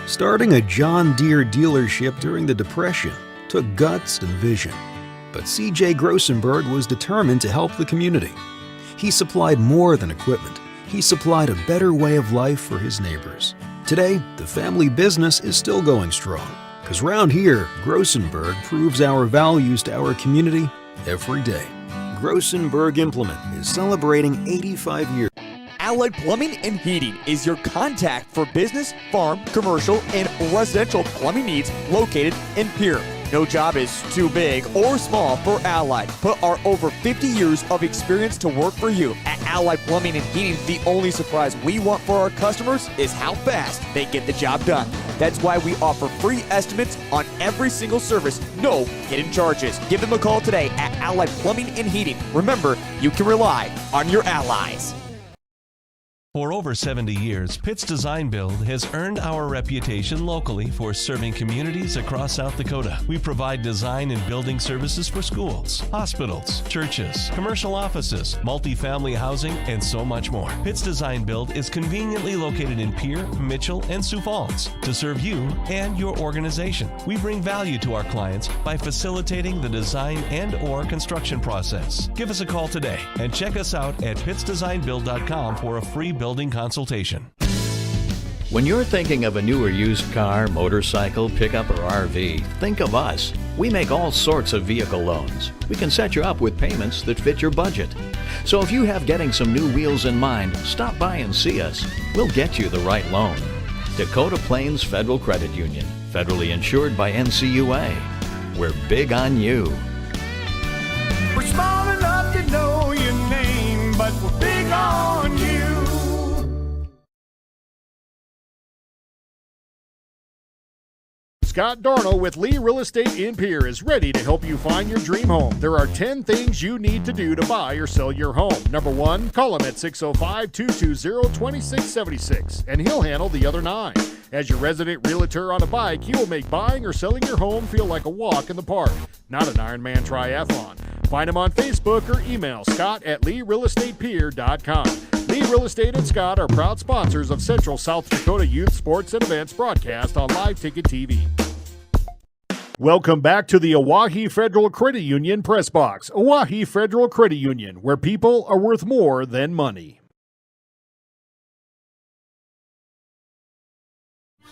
Starting a John Deere dealership during the Depression took guts and vision. But C.J. Grossenberg was determined to help the community. He supplied more than equipment. He supplied a better way of life for his neighbors. Today, the family business is still going strong. Because round here, Grossenberg proves our values to our community every day. Grossenberg Implement is celebrating 85 years. Allied Plumbing and Heating is your contact for business, farm, commercial, and residential plumbing needs located in Pierre. No job is too big or small for Allied. Put our over 50 years of experience to work for you. At Allied Plumbing and Heating, the only surprise we want for our customers is how fast they get the job done. That's why we offer free estimates on every single service, no hidden charges. Give them a call today at Allied Plumbing and Heating. Remember, you can rely on your allies. For over 70 years, Pitt's Design Build has earned our reputation locally for serving communities across South Dakota. We provide design and building services for schools, hospitals, churches, commercial offices, multifamily housing, and so much more. Pitt's Design Build is conveniently located in Pierre, Mitchell, and Sioux Falls to serve you and your organization. We bring value to our clients by facilitating the design and/or construction process. Give us a call today and check us out at pittsdesignbuild.com for a free building consultation. When you're thinking of a new or used car, motorcycle, pickup, or RV, think of us. We make all sorts of vehicle loans. We can set you up with payments that fit your budget. So if you have getting some new wheels in mind, stop by and see us. We'll get you the right loan. Dakota Plains Federal Credit Union, federally insured by NCUA. We're big on you. We're small enough to know your name, but we're big on you. Scott Darno with Lee Real Estate in Pierre is ready to help you find your dream home. There are 10 things you need to do to buy or sell your home. Number 1, call him at 605-220-2676, and he'll handle the other 9. As your resident realtor on a bike, he will make buying or selling your home feel like a walk in the park, not an Ironman triathlon. Find him on Facebook or email scott@LeeRealEstatePierre.com. Lee Real Estate and Scott are proud sponsors of Central South Dakota Youth Sports and Events broadcast on Live Ticket TV. Welcome back to the Oahe Federal Credit Union Press Box. Oahe Federal Credit Union, where people are worth more than money.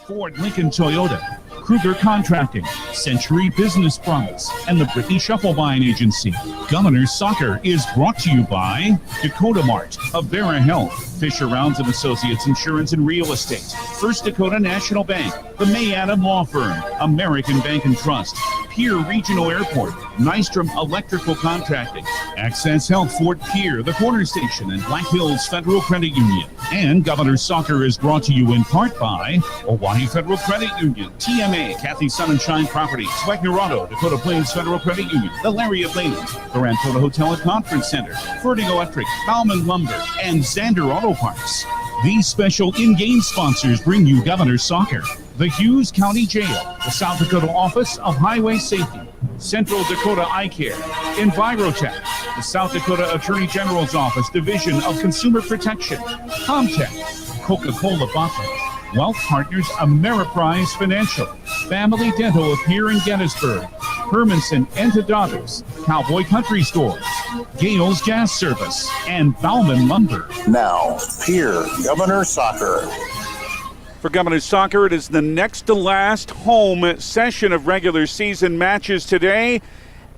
Ford Lincoln Toyota, Kruger Contracting, Century Business Promise, and the Brittany Shuffle Buying Agency. Governors Soccer is brought to you by Dakota Mart, Avera Health, Fisher Rounds and Associates Insurance and Real Estate, First Dakota National Bank, the May Adam Law Firm, American Bank and Trust, Pierre Regional Airport, Nystrom Electrical Contracting, Access Health Fort Pierre, the Corner Station, and Black Hills Federal Credit Union. And Governors Soccer is brought to you in part by Oahe Federal Credit Union, TMA, Kathy Sun and Shine Properties, Wagner Auto, Dakota Plains Federal Credit Union, the Lariat Lane, the Rantola Hotel and Conference Center, Fertig Electric, Bauman Lumber, and Zander Auto Parts. These special in-game sponsors bring you Governors Soccer, the Hughes County Jail, the South Dakota Office of Highway Safety, Central Dakota Eye Care, Envirotech, the South Dakota Attorney General's Office Division of Consumer Protection, Comtech, Coca-Cola Bottling, Wealth Partners Ameriprise Financial, Family Dental of Pierre and Gettysburg, Hermanson Daughters, Cowboy Country Stores, Gales Gas Service, and Bauman Lumber. Now, Pierre Governors Soccer. For Governors Soccer, it is the next to last home session of regular season matches today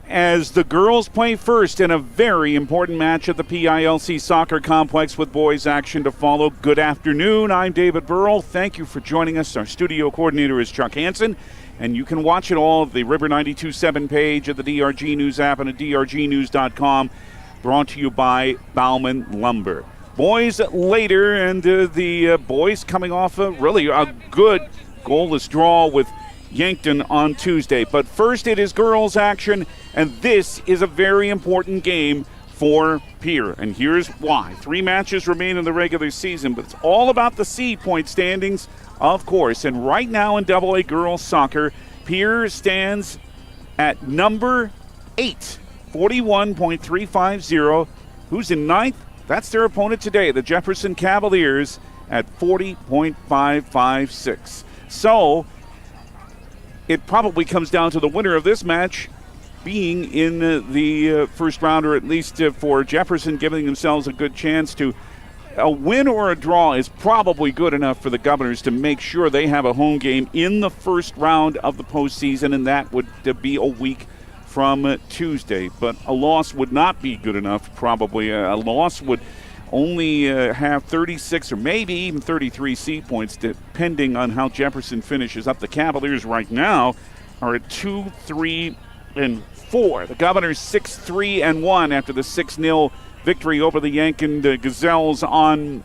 as the girls play first in a very important match at the PILC Soccer Complex with boys action to follow. Good afternoon. I'm David Burrell. Thank you for joining us. Our studio coordinator is Chuck Hansen, and you can watch it all at the River 92.7 page of the DRG News app and at drgnews.com, brought to you by Bauman Lumber. Boys later, and the boys coming off a good goalless draw with Yankton on Tuesday. But first it is girls action, and this is a very important game for Pierre. And here's why. 3 matches remain in the regular season, but it's all about the seed point standings, of course. And right now in AA girls soccer, Pierre stands at number 8, 41.350. Who's in 9th? That's their opponent today, the Jefferson Cavaliers, at 40.556. So it probably comes down to the winner of this match being in the first round, or at least for Jefferson giving themselves a good chance to. A win or a draw is probably good enough for the Governors to make sure they have a home game in the first round of the postseason, and that would be a week from Tuesday. But a loss would not be good enough, probably. A loss would only have 36 or maybe even 33 seed points, depending on how Jefferson finishes up. The Cavaliers right now are at 2-3-4. The Governors 6-3-1 after the 6-0 victory over the Yankin Gazelles on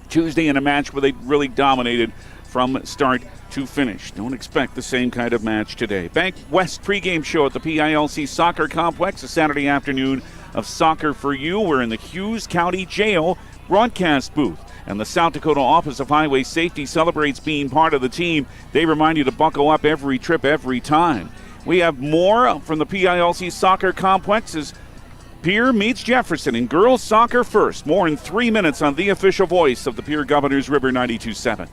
Tuesday in a match where they really dominated from start to finish. Don't expect the same kind of match today. Bank West pregame show at the PILC Soccer Complex, a Saturday afternoon of soccer for you. We're in the Hughes County Jail broadcast booth, and the South Dakota Office of Highway Safety celebrates being part of the team. They remind you to buckle up every trip, every time. We have more from the PILC Soccer Complex as Pierre meets Jefferson in girls soccer first. More in 3 minutes on the official voice of the Pierre Governors, River 92.7.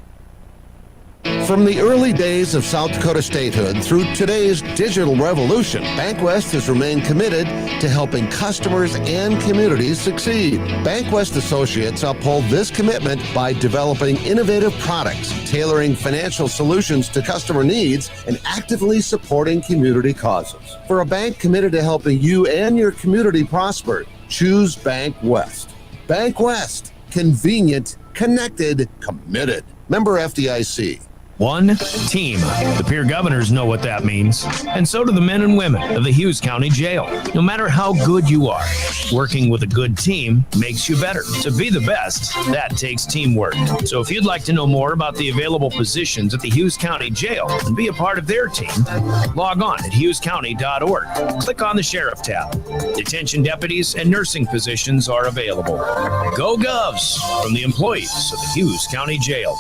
From the early days of South Dakota statehood through today's digital revolution, BankWest has remained committed to helping customers and communities succeed. BankWest Associates uphold this commitment by developing innovative products, tailoring financial solutions to customer needs, and actively supporting community causes. For a bank committed to helping you and your community prosper, choose BankWest. BankWest. Convenient, connected, committed. Member FDIC. One team. The Pierre Governors know what that means, and so do the men and women of the Hughes County Jail. No matter how good you are, working with a good team makes you better. To be the best, that takes teamwork. So if you'd like to know more about the available positions at the Hughes County Jail and be a part of their team, log on at hughescounty.org. Click on the Sheriff tab. Detention deputies and nursing positions are available. Go Govs from the employees of the Hughes County Jail.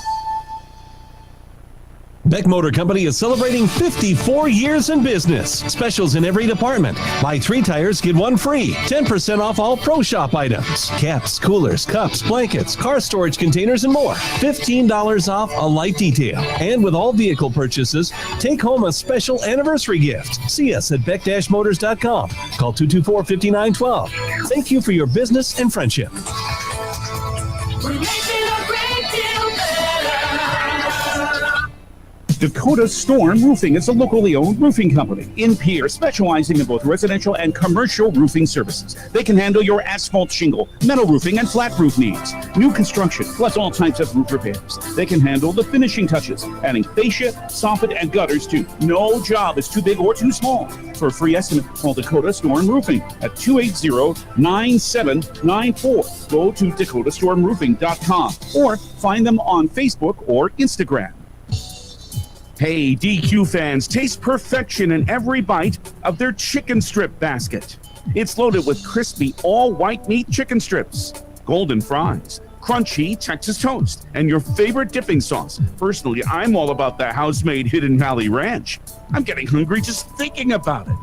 Beck Motor Company is celebrating 54 years in business. Specials in every department. Buy 3 tires, get 1 free. 10% off all Pro Shop items. Caps, coolers, cups, blankets, car storage containers, and more. $15 off a light detail. And with all vehicle purchases, take home a special anniversary gift. See us at beck-motors.com. Call 224-5912. Thank you for your business and friendship. We're making a great deal better. Dakota Storm Roofing is a locally owned roofing company in Pierre, specializing in both residential and commercial roofing services. They can handle your asphalt shingle, metal roofing, and flat roof needs. New construction, plus all types of roof repairs. They can handle the finishing touches, adding fascia, soffit, and gutters too. No job is too big or too small. For a free estimate, call Dakota Storm Roofing at 280-9794. Go to dakotastormroofing.com or find them on Facebook or Instagram. Hey, DQ fans, taste perfection in every bite of their chicken strip basket. It's loaded with crispy, all-white meat chicken strips, golden fries, crunchy Texas toast, and your favorite dipping sauce. Personally, I'm all about the house-made Hidden Valley Ranch. I'm getting hungry just thinking about it.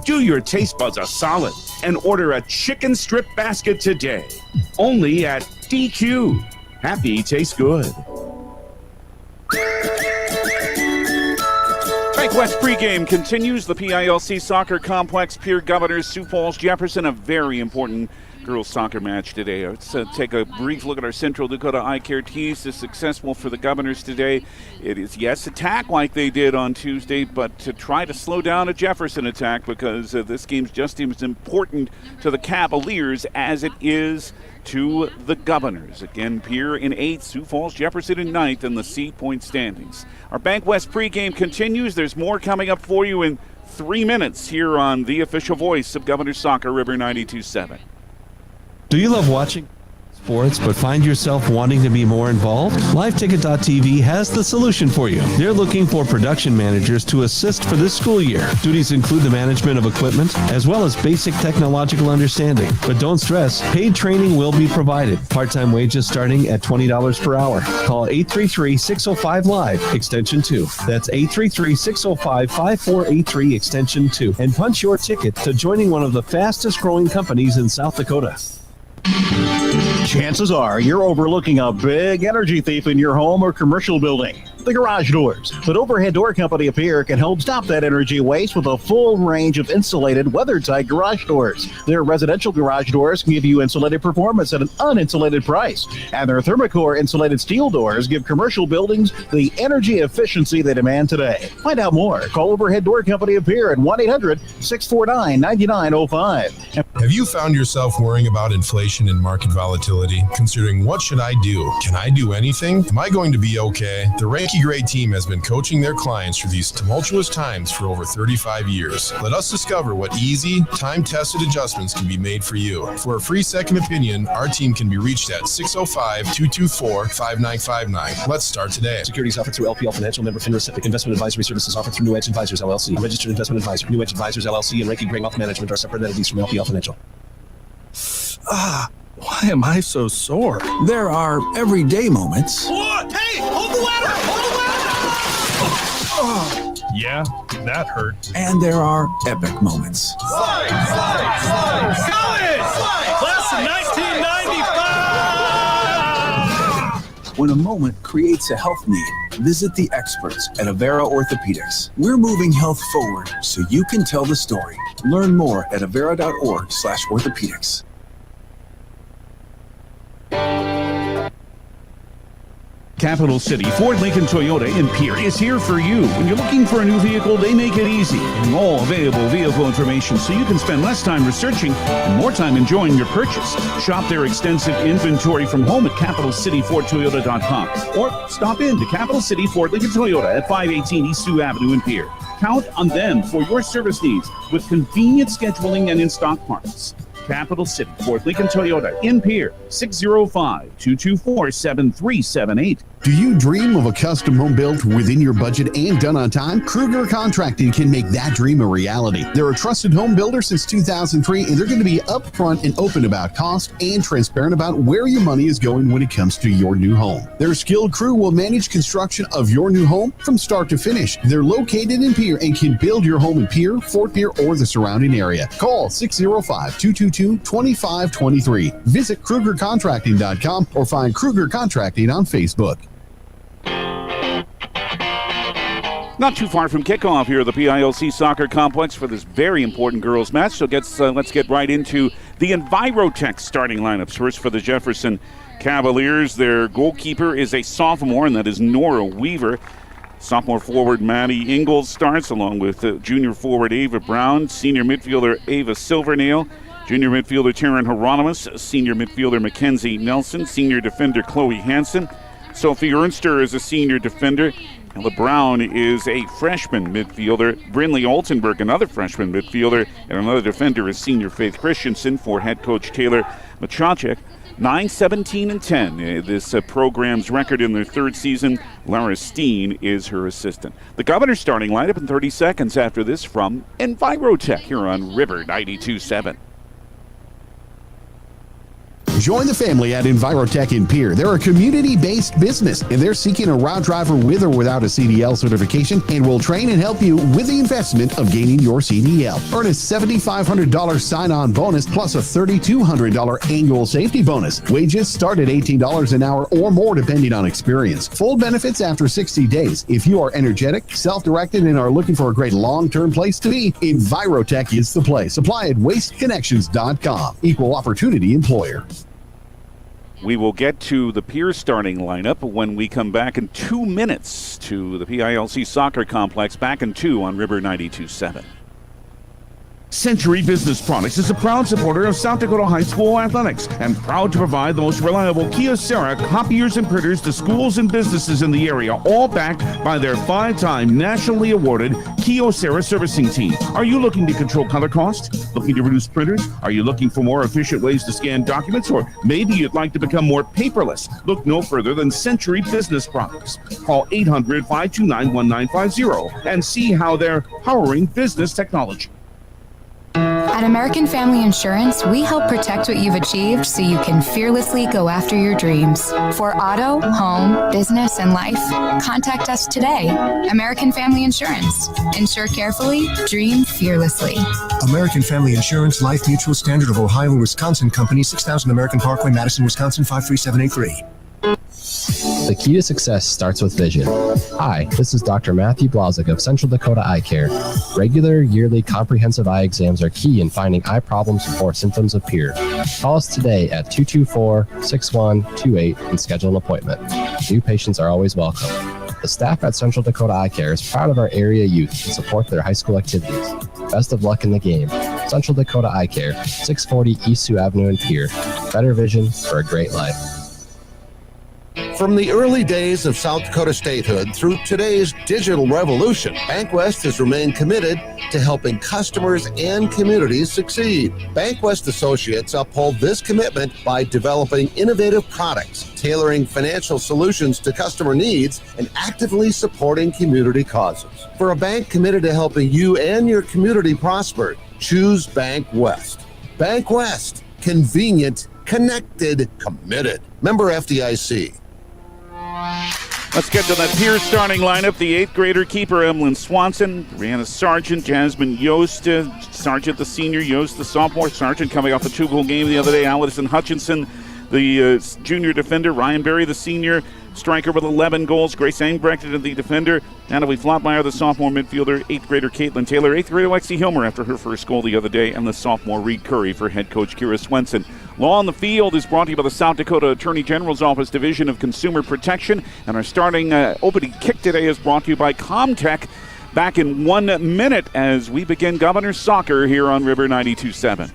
Do your taste buds a solid and order a chicken strip basket today. Only at DQ. Happy tastes good. Bank West pregame continues. The PILC Soccer Complex, Pierre Governors, Sioux Falls, Jefferson. A very important girls soccer match today. Let's take a brief look at our Central Dakota Eye Care tees. Is successful for the Governors today. It is, yes, attack like they did on Tuesday, but to try to slow down a Jefferson attack, because this game's just as important to the Cavaliers as it is to the Governors. Again, Pierre in 8th, Sioux Falls, Jefferson in 9th in the C-point standings. Our Bank West pregame continues. There's more coming up for you in 3 minutes here on the official voice of Governors Soccer, River 92.7. Do you love watching sports but find yourself wanting to be more involved? LiveTicket.tv has the solution for you. They're looking for production managers to assist for this school year. Duties include the management of equipment as well as basic technological understanding. But don't stress, paid training will be provided. Part-time wages starting at $20 per hour. Call 833-605-LIVE, extension 2. That's 833-605-5483, extension 2. And punch your ticket to joining one of the fastest growing companies in South Dakota. Chances are you're overlooking a big energy thief in your home or commercial building. the garage doors. But Overhead Door Company of Pierre can help stop that energy waste with a full range of insulated, weather-tight garage doors. Their residential garage doors give you insulated performance at an uninsulated price. And their Thermocore insulated steel doors give commercial buildings the energy efficiency they demand today. Find out more. Call Overhead Door Company of Pierre at 1-800-649-9905. Have you found yourself worrying about inflation and market volatility? Considering what should I do? Can I do anything? Am I going to be okay? The Ranky Gray team has been coaching their clients through these tumultuous times for over 35 years. Let us discover what easy, time-tested adjustments can be made for you. For a free second opinion, our team can be reached at 605-224-5959. Let's start today. Securities offered through LPL Financial, member FINRA SIPC. Investment advisory services offered through New Edge Advisors LLC. A registered investment advisor. New Edge Advisors LLC and Ranky Gray Wealth Management are separate entities from LPL Financial. Why am I so sore? There are everyday moments. What? Hey, hold the ladder! Hold the ladder! Yeah, that hurt. And there are epic moments. Slide! Class of 1995! When a moment creates a health need, visit the experts at Avera Orthopedics. We're moving health forward so you can tell the story. Learn more at avera.org/orthopedics. Capital City Ford Lincoln Toyota in Pierre is here for you. When you're looking for a new vehicle, they make it easy. And all available vehicle information so you can spend less time researching and more time enjoying your purchase. Shop their extensive inventory from home at CapitalCityFordToyota.com or stop in to Capital City Ford Lincoln Toyota at 518 East Sioux Avenue in Pierre. Count on them for your service needs with convenient scheduling and in-stock parts. Capital City Ford Lincoln Toyota in Pierre, 605-224-7378. Do you dream of a custom home built within your budget and done on time? Kruger Contracting can make that dream a reality. They're a trusted home builder since 2003, and they're going to be upfront and open about cost and transparent about where your money is going when it comes to your new home. Their skilled crew will manage construction of your new home from start to finish. They're located in Pierre and can build your home in Pierre, Fort Pierre, or the surrounding area. Call 605-222-2523. Visit KrugerContracting.com or find Kruger Contracting on Facebook. Not too far from kickoff here at the PILC Soccer Complex for this very important girls match. So let's get right into the Envirotech starting lineups. First for the Jefferson Cavaliers, their goalkeeper is a sophomore, and that is Nora Weaver. Sophomore forward Maddie Ingalls starts along with junior forward Ava Brown, senior midfielder Ava Silvernail, junior midfielder Taryn Hieronymus, senior midfielder Mackenzie Nelson, senior defender Chloe Hansen. Sophie Ernster is a senior defender. Ella Brown is a freshman midfielder. Brinley Altenberg, another freshman midfielder. And another defender is senior Faith Christensen for head coach Taylor Machacek. 9-17-10. This program's record in their third season. Lara Steen is her assistant. The Governors starting lineup in 30 seconds after this from Envirotech here on River 92.7. Join the family at Envirotech in Pierre. They're a community-based business, and they're seeking a route driver with or without a CDL certification and will train and help you with the investment of gaining your CDL. Earn a $7,500 sign-on bonus plus a $3,200 annual safety bonus. Wages start at $18 an hour or more depending on experience. Full benefits after 60 days. If you are energetic, self-directed, and are looking for a great long-term place to be, Envirotech is the place. Apply at wasteconnections.com. Equal opportunity employer. We will get to the Pierre starting lineup when we come back in 2 minutes to the PILC Soccer Complex. Back in 2 on River 92.7. Century Business Products is a proud supporter of South Dakota High School athletics and proud to provide the most reliable Kyocera copiers and printers to schools and businesses in the area, all backed by their 5-time nationally awarded Kyocera servicing team. Are you looking to control color costs? Looking to reduce printers? Are you looking for more efficient ways to scan documents? Or maybe you'd like to become more paperless? Look no further than Century Business Products. Call 800-529-1950 and see how they're powering business technology. At American Family Insurance, we help protect what you've achieved so you can fearlessly go after your dreams. For auto, home, business, and life, contact us today. American Family Insurance. Insure carefully, dream fearlessly. American Family Insurance, Life Mutual, Standard of Ohio and Wisconsin Company, 6000 American Parkway, Madison, Wisconsin, 53783. The key to success starts with vision. Hi, this is Dr. Matthew Blazek of Central Dakota Eye Care. Regular, yearly, comprehensive eye exams are key in finding eye problems before symptoms appear. Call us today at 224-6128 and schedule an appointment. New patients are always welcome. The staff at Central Dakota Eye Care is proud of our area youth and support their high school activities. Best of luck in the game. Central Dakota Eye Care, 640 East Sioux Avenue in Pierre. Better vision for a great life. From the early days of South Dakota statehood through today's digital revolution, BankWest has remained committed to helping customers and communities succeed. BankWest associates uphold this commitment by developing innovative products, tailoring financial solutions to customer needs, and actively supporting community causes. For a bank committed to helping you and your community prosper, choose BankWest. BankWest, convenient, connected, committed. Member FDIC. Let's get to that Pierre starting lineup. The 8th grader keeper, Emlyn Swanson, Brianna Sargent, Jasmine Yost, Sargent the senior, Yost the sophomore, Sargent coming off a 2-goal game the other day, Allison Hutchinson, the junior defender, Ryan Berry, the senior striker with 11 goals, Grace Engbrecht, the defender, Natalie Flotmeyer, the sophomore midfielder, 8th grader Caitlin Taylor, 8th grader Lexi Hilmer after her first goal the other day, and the sophomore Reed Curry for head coach Kira Swenson. Law on the Field is brought to you by the South Dakota Attorney General's Office Division of Consumer Protection, and our starting opening kick today is brought to you by Comtech. Back in 1 minute as we begin Governors Soccer here on River 92.7.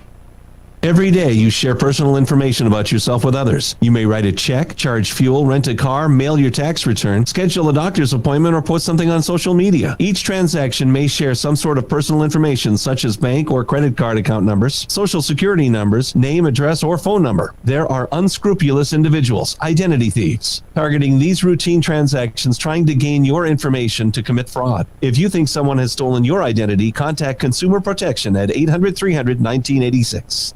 Every day you share personal information about yourself with others. You may write a check, charge fuel, rent a car, mail your tax return, schedule a doctor's appointment, or post something on social media. Each transaction may share some sort of personal information such as bank or credit card account numbers, social security numbers, name, address, or phone number. There are unscrupulous individuals, identity thieves, targeting these routine transactions trying to gain your information to commit fraud. If you think someone has stolen your identity, contact Consumer Protection at 800-300-1986.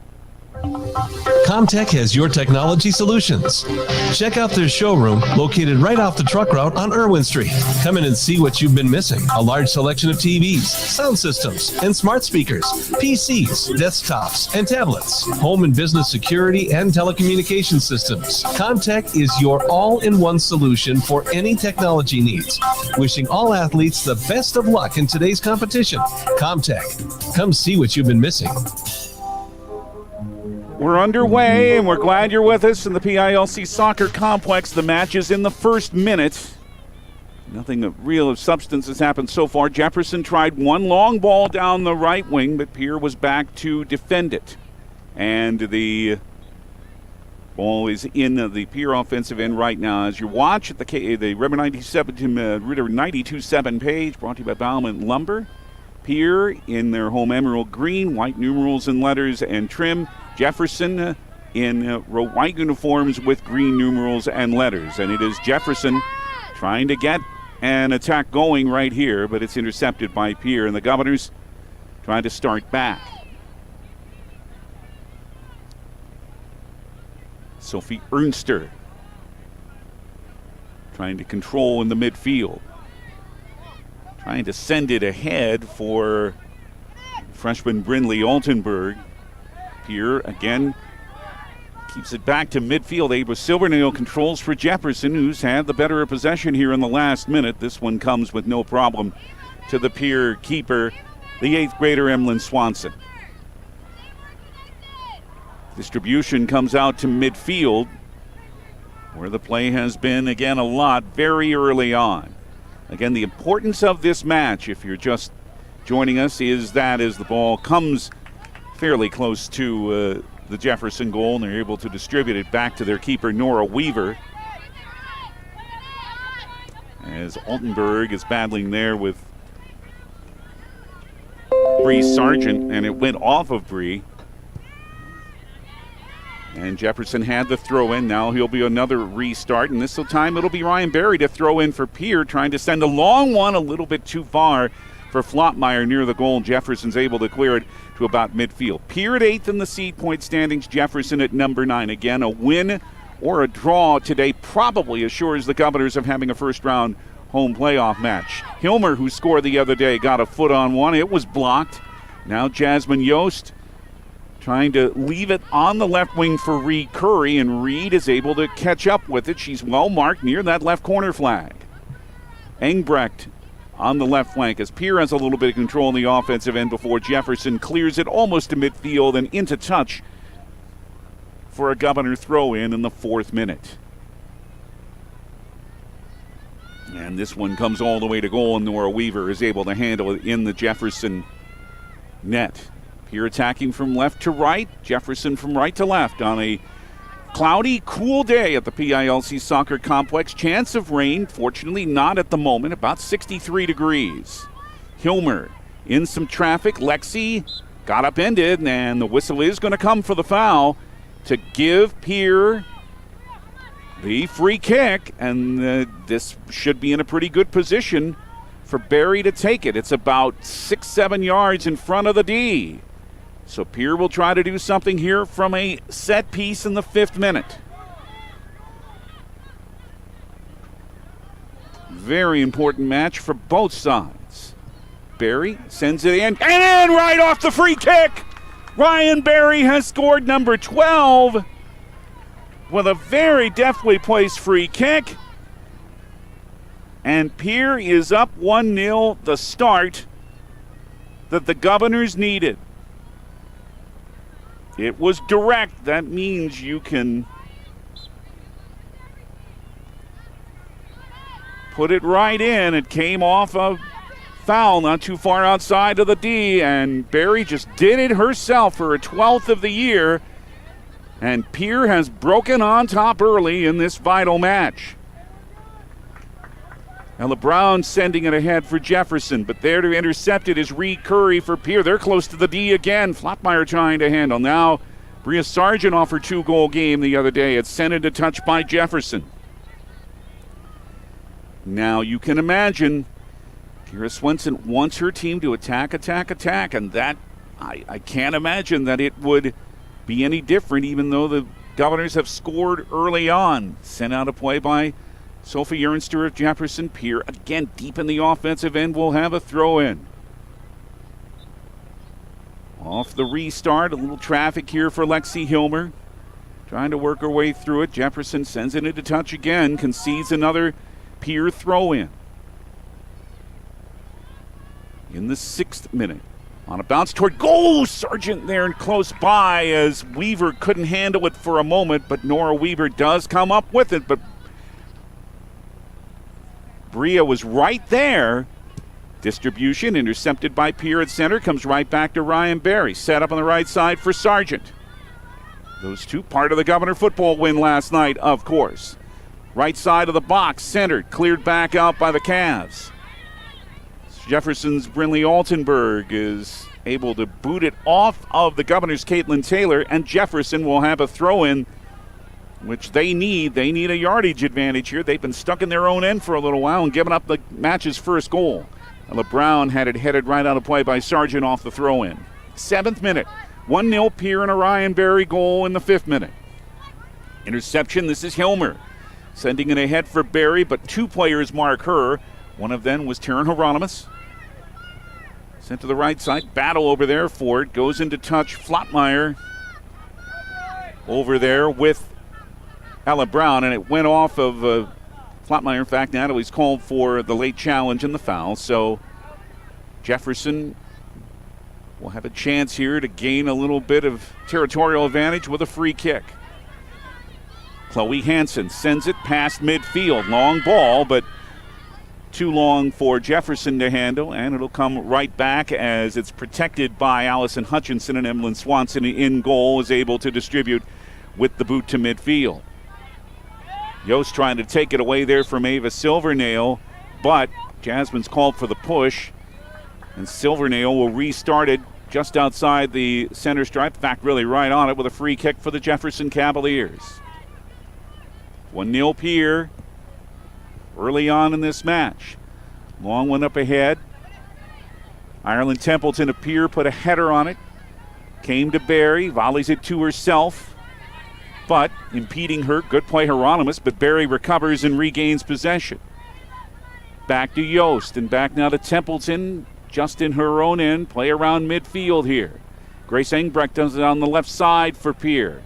Comtech has your technology solutions. Check out their showroom located right off the truck route on Irwin Street. Come in and see what you've been missing. A large selection of TVs, sound systems, and smart speakers, PCs, desktops, and tablets, home and business security, and telecommunication systems. Comtech is your all-in-one solution for any technology needs. Wishing all athletes the best of luck in today's competition. Comtech. Come see what you've been missing. We're underway, and we're glad you're with us in the PILC Soccer Complex. The match is in the first minute. Nothing of real substance has happened so far. Jefferson tried one long ball down the right wing, but Pierre was back to defend it. And the ball is in the Pierre offensive end right now. As you watch at the River 92.7 page, brought to you by Bauman Lumber. Pierre in their home emerald green, white numerals and letters and trim. Jefferson in white uniforms with green numerals and letters. And it is Jefferson trying to get an attack going right here, but it's intercepted by Pierre. And the Governors trying to start back. Sophie Ernster trying to control in the midfield. Trying to send it ahead for freshman Brindley Altenberg. Pierre again keeps it back to midfield. Ava Silvernail controls for Jefferson, who's had the better of possession here in the last minute. This one comes with no problem to the Pierre keeper, the 8th grader Emlyn Swanson. Distribution comes out to midfield, where the play has been, again, a lot very early on. Again, the importance of this match, if you're just joining us, is that as the ball comes fairly close to the Jefferson goal, and they're able to distribute it back to their keeper, Nora Weaver. As Altenberg is battling there with Bree Sargent, and it went off of Bree. And Jefferson had the throw in. Now he'll be another restart, and this time it'll be Ryan Berry to throw in for Pierre, trying to send a long one a little bit too far for Flotmeyer near the goal. Jefferson's able to clear it to about midfield. Pierre at 8th in the seed point standings, Jefferson at number 9. Again, a win or a draw today probably assures the Governors of having a first round home playoff match. Hilmer, who scored the other day, got a foot on one. It was blocked. Now Jasmine Yost trying to leave it on the left wing for Reed Curry, and Reed is able to catch up with it. She's well marked near that left corner flag. Engbrecht on the left flank as Pierre has a little bit of control in the offensive end before Jefferson clears it almost to midfield and into touch for a Governor throw-in the 4th minute. And this one comes all the way to goal, and Nora Weaver is able to handle it in the Jefferson net. Pierre attacking from left to right, Jefferson from right to left on a cloudy, cool day at the PILC Soccer Complex. Chance of rain, fortunately not at the moment, about 63 degrees. Hilmer in some traffic. Lexi got upended, and the whistle is going to come for the foul to give Pierre the free kick, and this should be in a pretty good position for Barry to take it. It's about 6-7 yards in front of the D. So Pierre will try to do something here from a set piece in the 5th minute. Very important match for both sides. Barry sends it in, and in right off the free kick. Ryan Barry has scored number 12 with a very deftly placed free kick. And Pierre is up 1-0, the start that the Governors needed. It was direct. That means you can put it right in. It came off a foul not too far outside of the D, and Barry just did it herself for her 12th of the year. And Pierre has broken on top early in this vital match. Ella Brown sending it ahead for Jefferson, but there to intercept it is Reed Curry for Pierre. They're close to the D again. Flottmeyer trying to handle. Now, Bria Sargent off her 2-goal game the other day. It's sent into touch by Jefferson. Now, you can imagine Kira Swenson wants her team to attack, and that, I can't imagine that it would be any different, even though the Governors have scored early on. Sent out a play by Sophie Ernster of Jefferson. Pierre, again, deep in the offensive end, will have a throw-in. Off the restart, a little traffic here for Lexi Hilmer. Trying to work her way through it. Jefferson sends it into touch again, concedes another Pierre throw-in. In the 6th minute. On a bounce toward goal, Sargent there and close by as Weaver couldn't handle it for a moment, but Nora Weaver does come up with it, but Bria was right there. Distribution intercepted by Pierre at center, comes right back to Ryan Barry. Set up on the right side for Sargent. Those two part of the Governor football win last night, of course. Right side of the box, centered, cleared back out by the Cavs. Jefferson's Brinley Altenberg is able to boot it off of the Governors' Caitlin Taylor, and Jefferson will have a throw-in, which they need. They need a yardage advantage here. They've been stuck in their own end for a little while and given up the match's first goal. Ella Brown had it headed right out of play by Sargent off the throw-in. 7th minute, 1-0 Pierre and a Ryan Barry goal in the 5th minute. Interception, this is Hilmer. Sending it ahead for Barry, but two players mark her. One of them was Taryn Hieronymus. Sent to the right side, battle over there for it. Goes into touch, Flottmeyer over there with Ella Brown, and it went off of Flottmeyer. In fact, Natalie's called for the late challenge and the foul, so Jefferson will have a chance here to gain a little bit of territorial advantage with a free kick. Chloe Hansen sends it past midfield. Long ball, but too long for Jefferson to handle, and it'll come right back as it's protected by Allison Hutchinson, and Emlyn Swanson in goal is able to distribute with the boot to midfield. Yost trying to take it away there from Ava Silvernail, but Jasmine's called for the push, and Silvernail will restart it just outside the center stripe, in fact really right on it, with a free kick for the Jefferson Cavaliers. 1-0 Pierre early on in this match. Long one up ahead. Ireland Templeton of Pierre put a header on it. Came to Barry, volleys it to herself, but impeding her. Good play Hieronymus, but Barry recovers and regains possession. Back to Yost, and back now to Templeton, just in her own end. Play around midfield here. Grace Engbrecht does it on the left side for Pierre.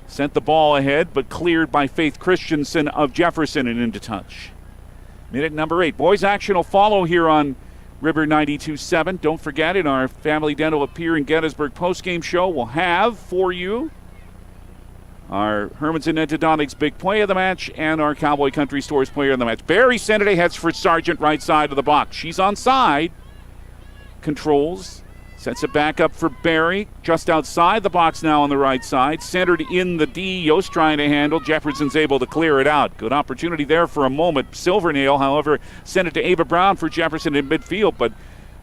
Sent the ball ahead, but cleared by Faith Christensen of Jefferson and into touch. Minute number 8. Boys action will follow here on River 92.7. Don't forget, in our Family Dental of Pierre and Gettysburg postgame show, we'll have for you our Herman's and Endodontics big play of the match and our Cowboy Country Stores player of the match. Barry sent it, heads for Sargent, right side of the box. She's onside. Controls. Sets it back up for Barry. Just outside the box now on the right side. Centered in the D. Yost trying to handle. Jefferson's able to clear it out. Good opportunity there for a moment. Silvernail, however, sent it to Ava Brown for Jefferson in midfield, but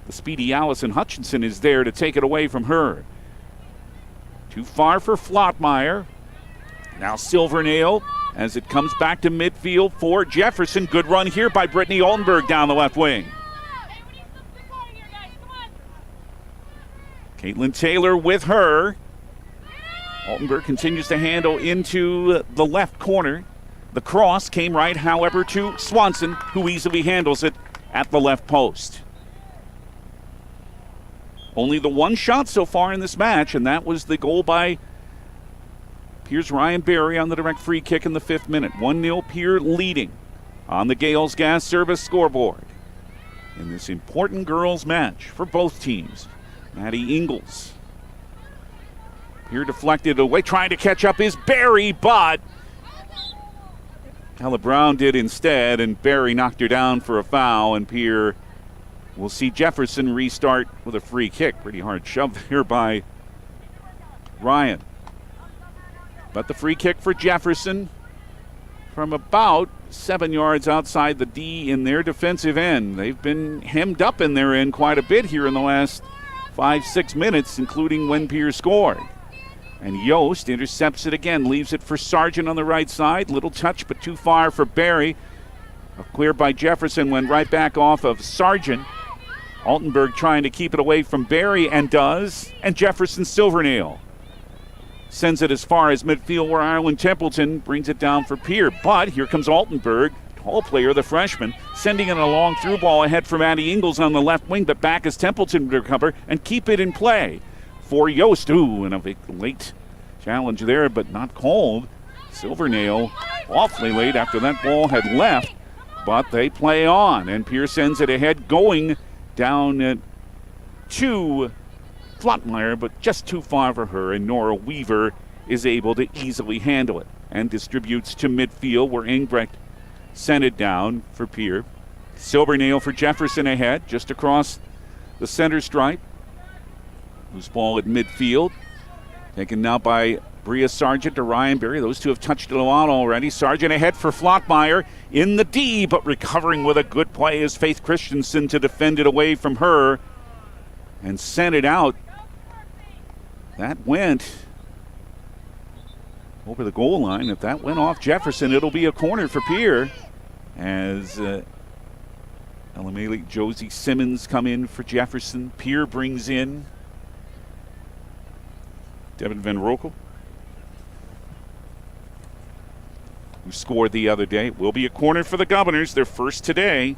the speedy Allison Hutchinson is there to take it away from her. Too far for Flottmeyer. Now Silvernail as it comes back to midfield for Jefferson. Good run here by Brittany Altenberg down the left wing. Caitlin Taylor with her. Altenberg continues to handle into the left corner. The cross came right, however, to Swanson, who easily handles it at the left post. Only the one shot so far in this match, and that was the goal by Pierre's Ryan Berry on the direct free kick in the 5th minute. 1-0 Pierre leading on the Gales Gas Service scoreboard in this important girls match for both teams. Maddie Ingles. Pierre deflected away, trying to catch up is Barry, but Ella Brown did instead, and Barry knocked her down for a foul, and Pierre will see Jefferson restart with a free kick. Pretty hard shove there by Ryan. But the free kick for Jefferson from about 7 yards outside the D in their defensive end. They've been hemmed up in their end quite a bit here in the last 5-6 minutes, including when Pierre scored. And Yost intercepts it again, leaves it for Sargent on the right side. Little touch, but too far for Barry. A clear by Jefferson went right back off of Sargent. Altenberg trying to keep it away from Barry, and does. And Jefferson Silvernail sends it as far as midfield, where Ireland Templeton brings it down for Pierre. But here comes Altenberg, tall player, the freshman, sending it a long through ball ahead for Maddie Ingles on the left wing, but back as Templeton to recover and keep it in play for Yost. Ooh, and a late challenge there, but not called. Silvernail awfully late after that ball had left, but they play on, and Pierre sends it ahead, going down to Flottmeyer, but just too far for her, and Nora Weaver is able to easily handle it and distributes to midfield, where Engbrecht sent it down for Pierre. Silvernail for Jefferson ahead, just across the center stripe. Loose ball at midfield. Taken now by Bria Sargent to Ryan Berry. Those two have touched it a lot already. Sargent ahead for Flottmeyer in the D, but recovering with a good play is Faith Christensen to defend it away from her and sent it out. That went over the goal line. If that went off Jefferson, it'll be a corner for Pierre, as Elameli Josie Simmons come in for Jefferson. Pierre brings in Devin Van Rokel, who scored the other day. It will be a corner for the Governors, their first today.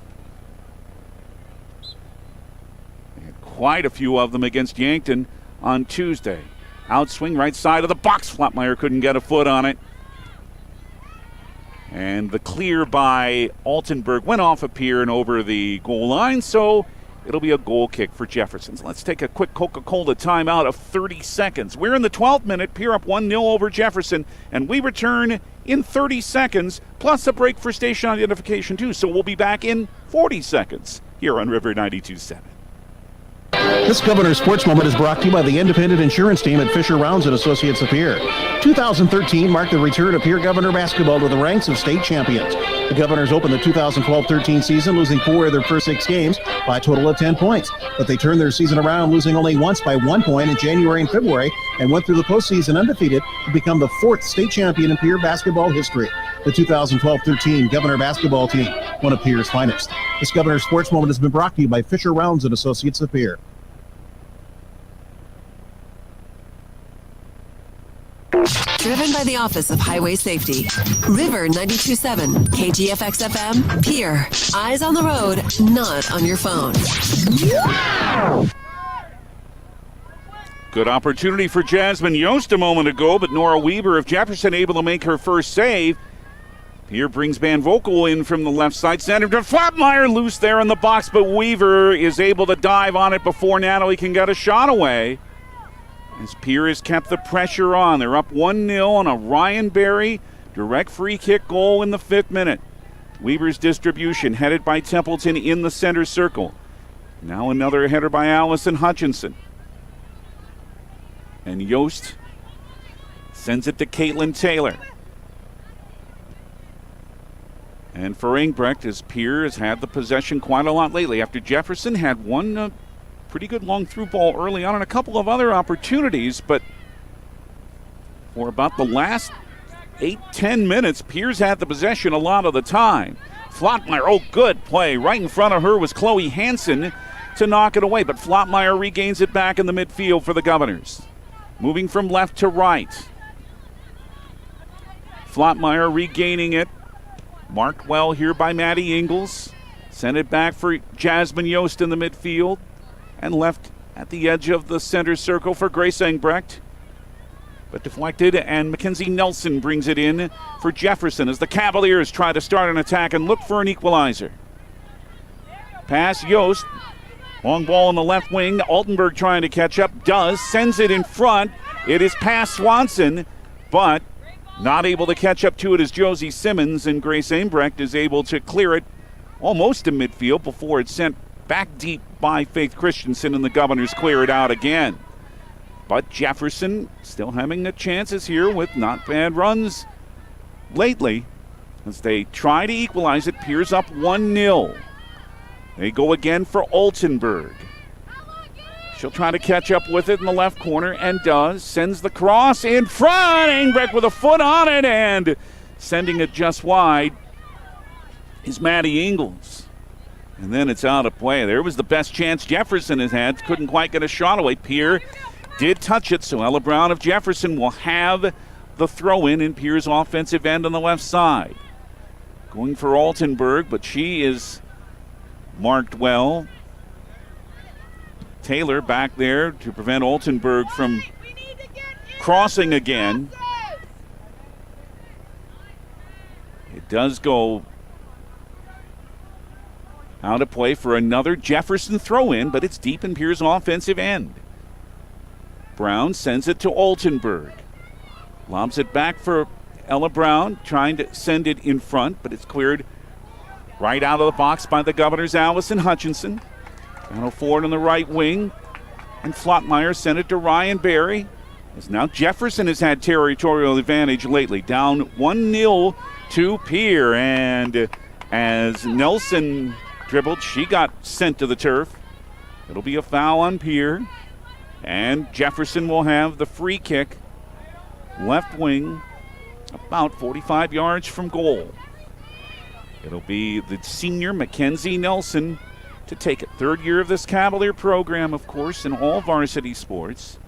They had quite a few of them against Yankton on Tuesday. Outswing right side of the box. Flottmeyer couldn't get a foot on it. And the clear by Altenberg went off of Pierre and over the goal line, so it'll be a goal kick for Jefferson. So let's take a quick Coca-Cola timeout of 30 seconds. We're in the 12th minute. Pierre up 1-0 over Jefferson, and we return in 30 seconds, plus a break for station identification too. So we'll be back in 40 seconds here on River 92.7. This Governor Sports Moment is brought to you by the independent insurance team at Fisher Rounds and Associates of Pierre. 2013 marked the return of Pierre Governor basketball to the ranks of state champions. The Governors opened the 2012-13 season losing 4 of their first 6 games by a total of 10 points. But they turned their season around, losing only once by 1 point in January and February, and went through the postseason undefeated to become the 4th state champion in Pierre basketball history. The 2012-13 Governor basketball team, one of Pierre's finest. This Governor Sports Moment has been brought to you by Fisher Rounds and Associates of Pierre. Driven by the Office of Highway Safety. River 92.7, KGFX FM, Pierre. Eyes on the road, not on your phone. Good opportunity for Jasmine Yost a moment ago, but Nora Weaver of Jefferson able to make her first save. Here brings Van Vokel in from the left side. Center to Flatmeyer, loose there in the box, but Weaver is able to dive on it before Natalie can get a shot away. As Pierre has kept the pressure on. They're up 1-0 on a Ryan Berry direct free kick goal in the 5th minute. Weaver's distribution headed by Templeton in the center circle. Now another header by Allison Hutchinson. And Yost sends it to Caitlin Taylor. And for Engbrecht, as Pierre has had the possession quite a lot lately after Jefferson had one pretty good long through ball early on and a couple of other opportunities, but for about the last 8-10 minutes, Pierre's had the possession a lot of the time. Flottmeyer, oh, good play. Right in front of her was Chloe Hansen to knock it away, but Flottmeyer regains it back in the midfield for the Governors. Moving from left to right. Flottmeyer regaining it. Marked well here by Maddie Ingles. Sent it back for Jasmine Yost in the midfield. And left at the edge of the center circle for Grace Engbrecht. But deflected, and Mackenzie Nelson brings it in for Jefferson as the Cavaliers try to start an attack and look for an equalizer. Pass Yost. Long ball on the left wing. Altenberg trying to catch up. Does. Sends it in front. It is past Swanson, but not able to catch up to it as Josie Simmons, and Grace Engbrecht is able to clear it almost to midfield before it's sent back deep by Faith Christensen, and the Governors clear it out again. But Jefferson still having the chances here with not bad runs lately as they try to equalize it. Pierre's up 1-0. They go again for Altenberg. She'll try to catch up with it in the left corner and does. Sends the cross in front. Engbrecht with a foot on it and sending it just wide is Maddie Ingles. And then it's out of play. There was the best chance Jefferson has had. Couldn't quite get a shot away. Pierre did touch it, so Ella Brown of Jefferson will have the throw-in in Pierre's offensive end on the left side. Going for Altenberg, but she is marked well. Taylor back there to prevent Altenberg from crossing again. It does go out of play for another Jefferson throw-in, but it's deep in Pierre's offensive end. Brown sends it to Altenberg. Lobs it back for Ella Brown, trying to send it in front, but it's cleared right out of the box by the Governors' Allison Hutchinson. Down forward on the right wing, and Flottmeyer sent it to Ryan Berry. As now Jefferson has had territorial advantage lately. Down 1-0 to Pierre, and as Nelson dribbled, she got sent to the turf. It'll be a foul on Pierre, and Jefferson will have the free kick, left wing, about 45 yards from goal. It'll be the senior Mackenzie Nelson to take it. 3rd year of this Cavalier program, of course, in all varsity sports.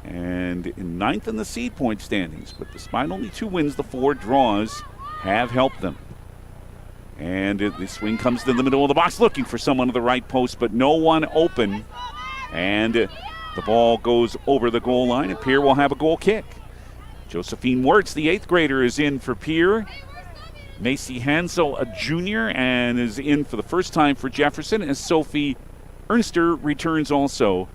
And in 9th in the seed point standings. But despite only 2 wins, the 4 draws have helped them. And the swing comes to the middle of the box, looking for someone at the right post, but no one open. And the ball goes over the goal line, and Pierre will have a goal kick. Josephine Wirtz, the 8th grader, is in for Pierre. Macy Hansel, a junior, and is in for the first time for Jefferson, as Sophie Ernster returns also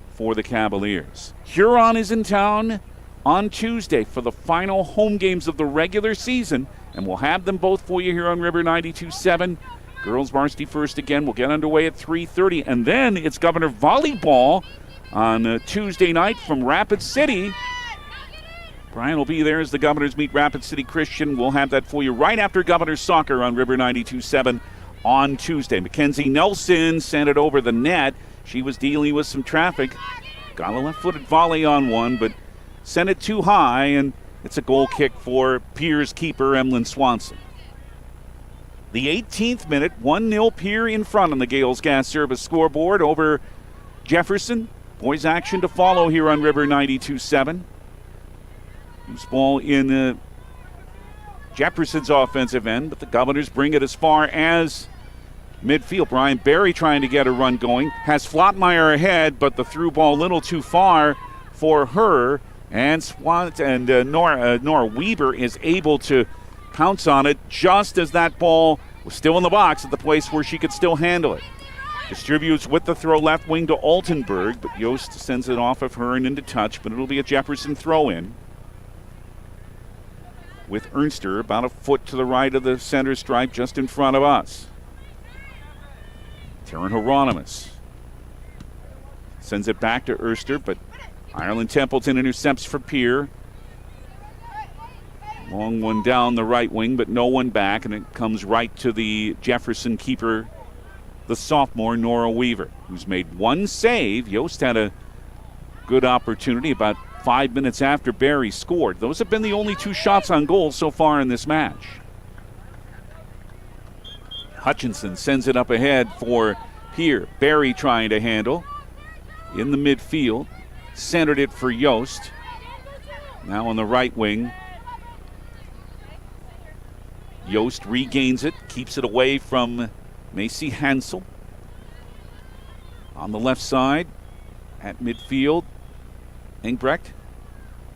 for the Cavaliers. Huron is in town on Tuesday for the final home games of the regular season, and we'll have them both for you here on River 92.7. Girls varsity first again will get underway at 3:30, and then it's Governor Volleyball on Tuesday night from Rapid City. Brian will be there as the Governors meet Rapid City Christian. We'll have that for you right after Governors Soccer on River 92.7 on Tuesday. Mackenzie Nelson sent it over the net. She was dealing with some traffic. Got a left-footed volley on one, but sent it too high, and it's a goal kick for Pierre's keeper, Emlyn Swanson. The 18th minute, 1-0 Pierre in front on the Gales Gas Service scoreboard over Jefferson. Boys action to follow here on River 92.7. Loose ball in Jefferson's offensive end, but the Governors bring it as far as midfield. Brian Barry trying to get a run going. Has Flottmeyer ahead, but the through ball a little too far for her. And Nora Weber is able to pounce on it just as that ball was still in the box at the place where she could still handle it. Distributes with the throw left wing to Altenberg, but Yost sends it off of her and into touch, but it'll be a Jefferson throw-in. With Ernster about a foot to the right of the center stripe just in front of us. Taryn Hieronymus sends it back to Ernster, but Ireland Templeton intercepts for Pierre. Long one down the right wing, but no one back, and it comes right to the Jefferson keeper, the sophomore Nora Weaver, who's made one save. Yost had a good opportunity about 5 minutes after Barry scored. Those have been the only 2 shots on goal so far in this match. Hutchinson sends it up ahead for Pierre. Barry trying to handle in the midfield. Centered it for Yost. Now on the right wing. Yost regains it, keeps it away from Macy Hansel. On the left side at midfield, Engbrecht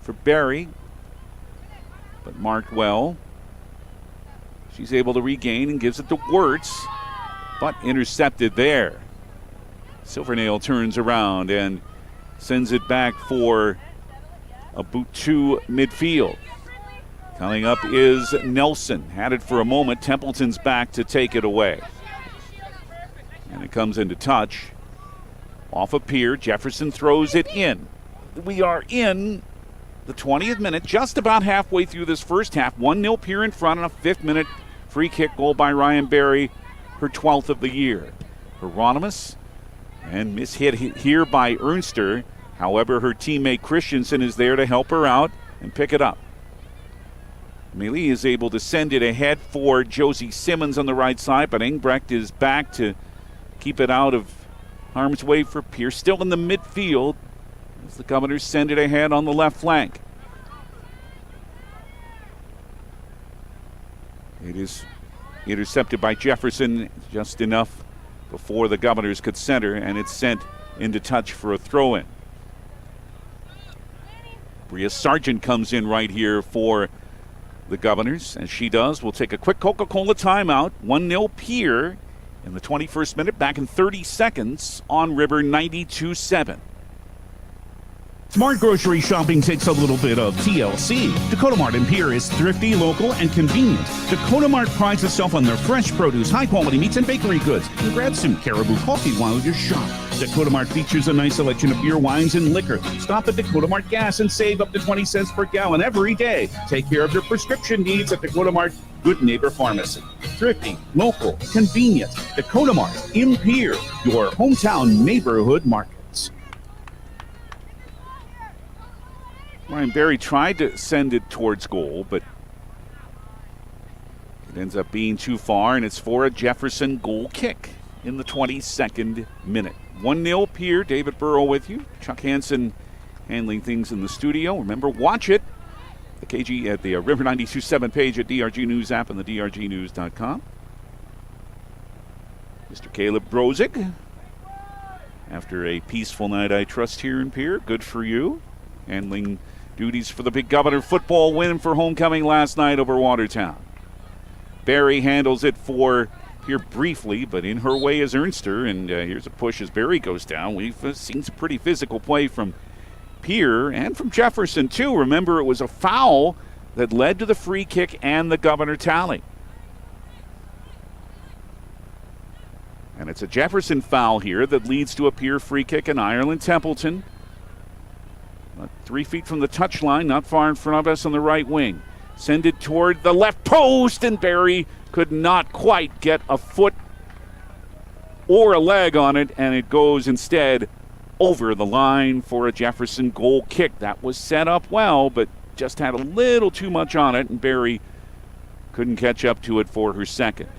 for Barry, but marked well. She's able to regain and gives it to Wirtz, but intercepted there. Silvernail turns around and sends it back for a boot to midfield. Coming up is Nelson. Had it for a moment. Templeton's back to take it away. And it comes into touch. Off of Pierre. Jefferson throws it in. We are in the 20th minute, just about halfway through this first half. 1-0 Pierre in front on a 5th minute free kick goal by Ryan Barry, her 12th of the year. Hieronymus and mishit here by Ernster. However, her teammate Christensen is there to help her out and pick it up. Mealy is able to send it ahead for Josie Simmons on the right side, but Engbrecht is back to keep it out of harm's way for Pierce. Still in the midfield as the Governors send it ahead on the left flank. It is intercepted by Jefferson just enough before the Governors could center, and it's sent into touch for a throw-in. Bria Sargent comes in right here for the Governors. As she does, we'll take a quick Coca-Cola timeout. 1-0 Pierre in the 21st minute, back in 30 seconds on River 92.7. Smart grocery shopping takes a little bit of TLC. Dakota Mart in Pierre is thrifty, local, and convenient. Dakota Mart prides itself on their fresh produce, high-quality meats, and bakery goods. And grab some Caribou coffee while you shop. Dakota Mart features a nice selection of beer, wines, and liquor. Stop at Dakota Mart Gas and save up to 20 cents per gallon every day. Take care of your prescription needs at Dakota Mart Good Neighbor Pharmacy. Thrifty, local, convenient. Dakota Mart in Pierre, your hometown neighborhood market. Ryan Barry tried to send it towards goal, but it ends up being too far, and it's for a Jefferson goal kick in the 22nd minute. 1-0 Pierre. David Burrow with you. Chuck Hansen handling things in the studio. Remember, watch it the KG at the River 92.7 page at DRG News app and the drgnews.com. Mr. Caleb Brozig, after a peaceful night, I trust, here in Pierre. Good for you. Handling duties for the Big Governor football win for homecoming last night over Watertown. Barry handles it for Pierre briefly, but in her way is Ernster, and here's a push as Barry goes down. We've seen some pretty physical play from Pierre and from Jefferson too. Remember, it was a foul that led to the free kick and the Governor tally. And it's a Jefferson foul here that leads to a Pierre free kick in Ireland Templeton. 3 feet from the touchline, not far in front of us on the right wing. Send it toward the left post, and Barry could not quite get a foot or a leg on it, and it goes instead over the line for a Jefferson goal kick. That was set up well, but just had a little too much on it, and Barry couldn't catch up to it for her second.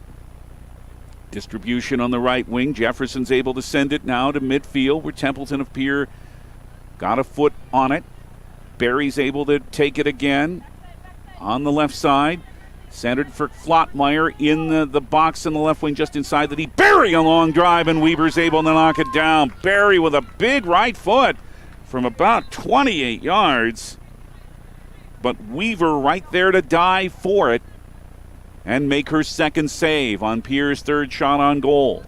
Distribution on the right wing. Jefferson's able to send it now to midfield, where Templeton of Pierre got a foot on it. Barry's able to take it again on the left side. Centered for Flottmeyer in the box in the left wing just inside the D. Barry a long drive, and Weaver's able to knock it down. Barry with a big right foot from about 28 yards. But Weaver right there to dive for it and make her second save on Pierre's third shot on goal.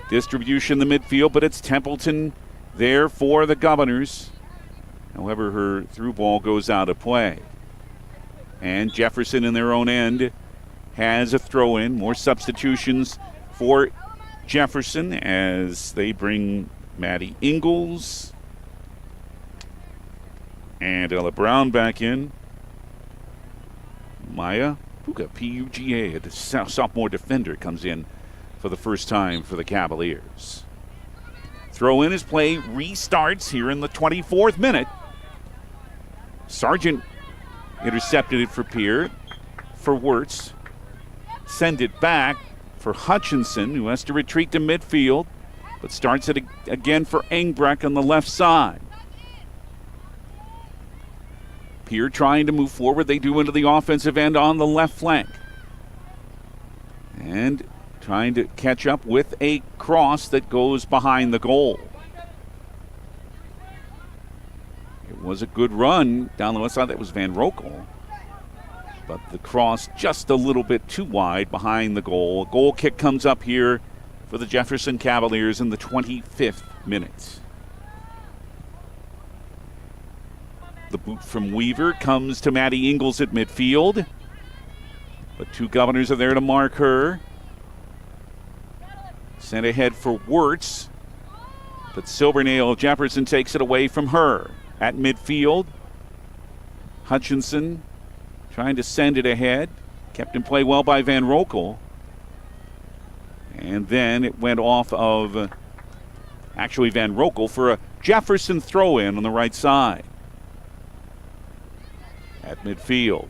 Distribution in the midfield, but it's Templeton there for the Governors. However, her through ball goes out of play. And Jefferson in their own end has a throw in. More substitutions for Jefferson as they bring Maddie Ingalls and Ella Brown back in. Maya Puga, P-U-G-A, the sophomore defender, comes in for the first time for the Cavaliers. Throw in as play restarts here in the 24th minute. Sargent intercepted it for Pierre, for Wirtz. Send it back for Hutchinson, who has to retreat to midfield, but starts it again for Engbrecht on the left side. Pierre trying to move forward. They do into the offensive end on the left flank. And trying to catch up with a cross that goes behind the goal. It was a good run down the west side. That was Van Rokel. But the cross just a little bit too wide behind the goal. A goal kick comes up here for the Jefferson Cavaliers in the 25th minute. The boot from Weaver comes to Maddie Ingalls at midfield. But two Governors are there to mark her. Sent ahead for Wirtz. But Silvernail Jefferson takes it away from her. At midfield, Hutchinson trying to send it ahead. Kept in play well by Van Rokel. And then it went off of actually Van Rokel for a Jefferson throw-in on the right side. At midfield,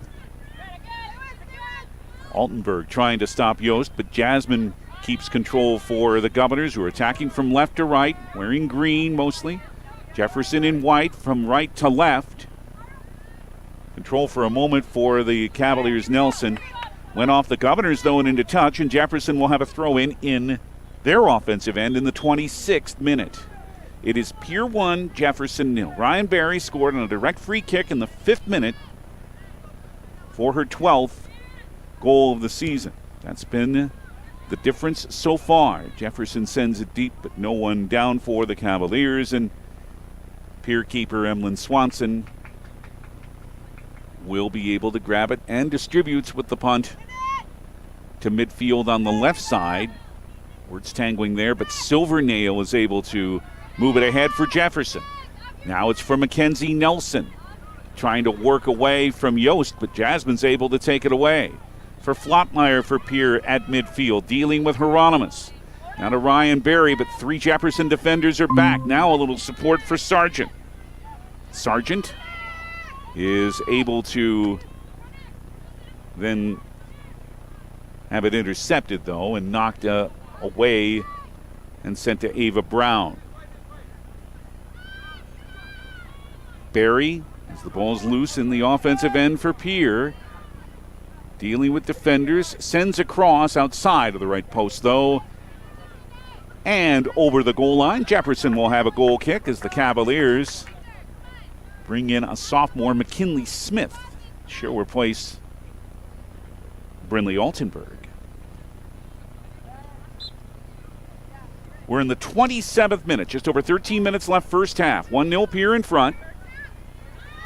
Altenberg trying to stop Yost, but Jasmine keeps control for the Governors, who are attacking from left to right, wearing green mostly. Jefferson in white from right to left. Control for a moment for the Cavaliers. Nelson went off the Governors though and into touch, and Jefferson will have a throw in their offensive end in the 26th minute. It is Pierre 1, Jefferson 0. Ryan Barry scored on a direct free kick in the 5th minute for her 12th goal of the season. That's been the difference so far. Jefferson sends it deep, but no one down for the Cavaliers, and Pierre keeper Emlyn Swanson will be able to grab it and distributes with the punt to midfield on the left side. Wirtz tangling there, but Silvernail is able to move it ahead for Jefferson. Now it's for Mackenzie Nelson, trying to work away from Yost, but Jasmine's able to take it away. For Flottmeyer for Pierre at midfield, dealing with Hieronymus. Now to Ryan Barry, but three Jefferson defenders are back. Now a little support for Sargent. Sargent is able to then have it intercepted, though, and knocked away and sent to Ava Brown. Barry, as the ball's loose in the offensive end for Pierre, dealing with defenders, sends a cross outside of the right post, though, and over the goal line. Jefferson will have a goal kick as the Cavaliers bring in a sophomore, McKinley Smith. She'll replace Brinley Altenberg. We're in the 27th minute, just over 13 minutes left first half. 1-0 Pierre in front.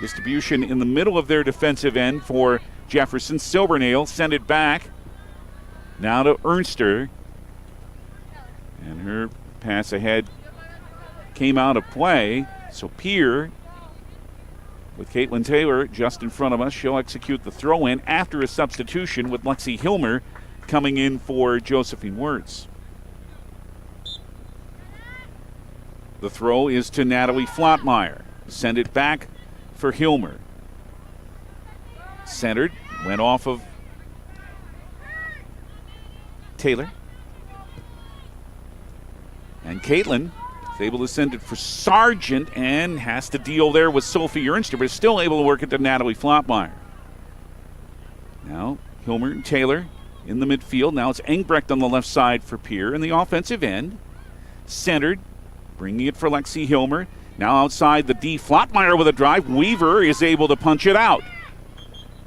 Distribution in the middle of their defensive end for Jefferson. Silvernail send it back. Now to Ernster. And her pass ahead came out of play. So Pierre, with Caitlin Taylor just in front of us, she'll execute the throw-in after a substitution with Lexi Hilmer coming in for Josephine Wirtz. The throw is to Natalie Flottmeyer. Send it back for Hilmer. Centered, went off of Taylor. And Caitlin is able to send it for Sargent and has to deal there with Sophie Ernster, but is still able to work it to Natalie Flottmeyer. Now Hilmer and Taylor in the midfield. Now it's Engbrecht on the left side for Pierre in the offensive end. Centered, bringing it for Lexi Hilmer. Now outside the D, Flottmeyer with a drive. Weaver is able to punch it out.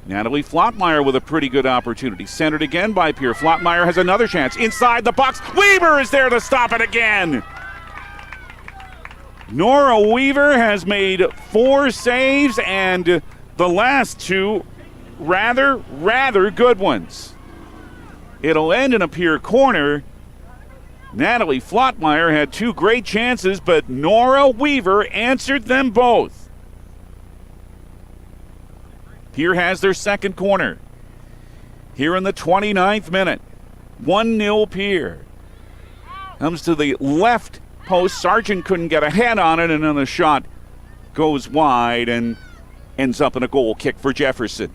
Natalie Flottmeyer with a pretty good opportunity. Centered again by Pierre. Flottmeyer has another chance. Inside the box. Weaver is there to stop it again. Nora Weaver has made 4 saves, and the last 2 rather good ones. It'll end in a Pierre corner. Natalie Flottmeyer had 2 great chances, but Nora Weaver answered them both. Pierre has their second corner here in the 29th minute. 1-0 Pierre. Comes to the left post. Sargent couldn't get a head on it, and then the shot goes wide and ends up in a goal kick for Jefferson.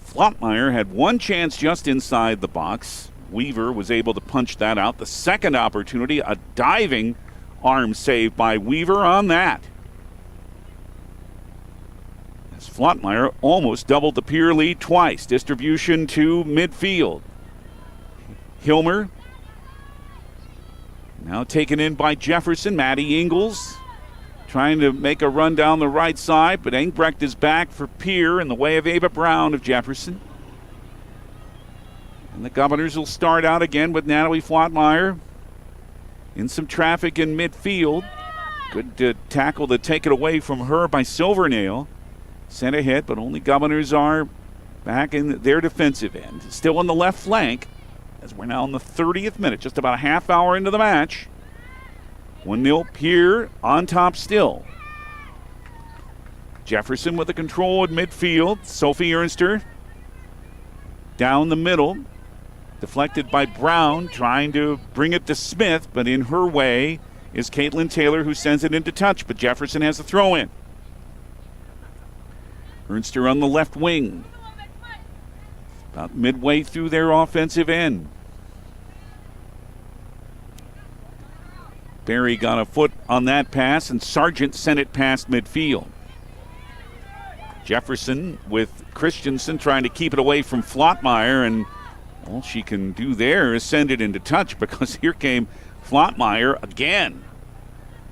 Flottmeyer had 1 chance just inside the box. Weaver was able to punch that out. The second opportunity, a diving arm save by Weaver on that. As Flottmeyer almost doubled the Pierre lead twice. Distribution to midfield. Hilmer now taken in by Jefferson. Maddie Ingles trying to make a run down the right side, but Engbrecht is back for Pierre in the way of Ava Brown of Jefferson. And the Governors will start out again with Natalie Flottmeyer in some traffic in midfield. Good tackle to take it away from her by Silvernail. Sent a hit, but only Governors are back in their defensive end. Still on the left flank, as we're now in the 30th minute, just about a half hour into the match. 1-0 Pierre on top still. Jefferson with the control at midfield. Sophie Ernster down the middle. Deflected by Brown, trying to bring it to Smith, but in her way is Caitlin Taylor, who sends it into touch, but Jefferson has the throw in. Ernster on the left wing. About midway through their offensive end. Barry got a foot on that pass, and Sargent sent it past midfield. Jefferson with Christensen trying to keep it away from Flottmeyer, and all she can do there is send it into touch, because here came Flottmeyer again,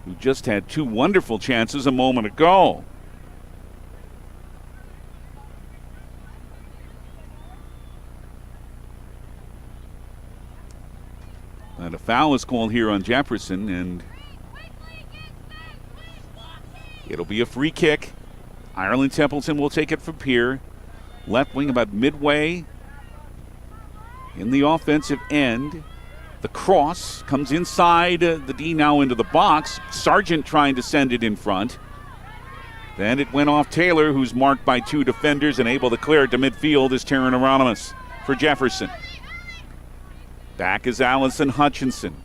who just had 2 wonderful chances a moment ago. And a foul is called here on Jefferson, and it'll be a free kick. Ireland Templeton will take it from Pierre. Left wing about midway in the offensive end. The cross comes inside the D, now into the box. Sargent trying to send it in front. Then it went off Taylor, who's marked by 2 defenders and able to clear it to midfield is Taryn Hieronymus for Jefferson. Back is Allison Hutchinson.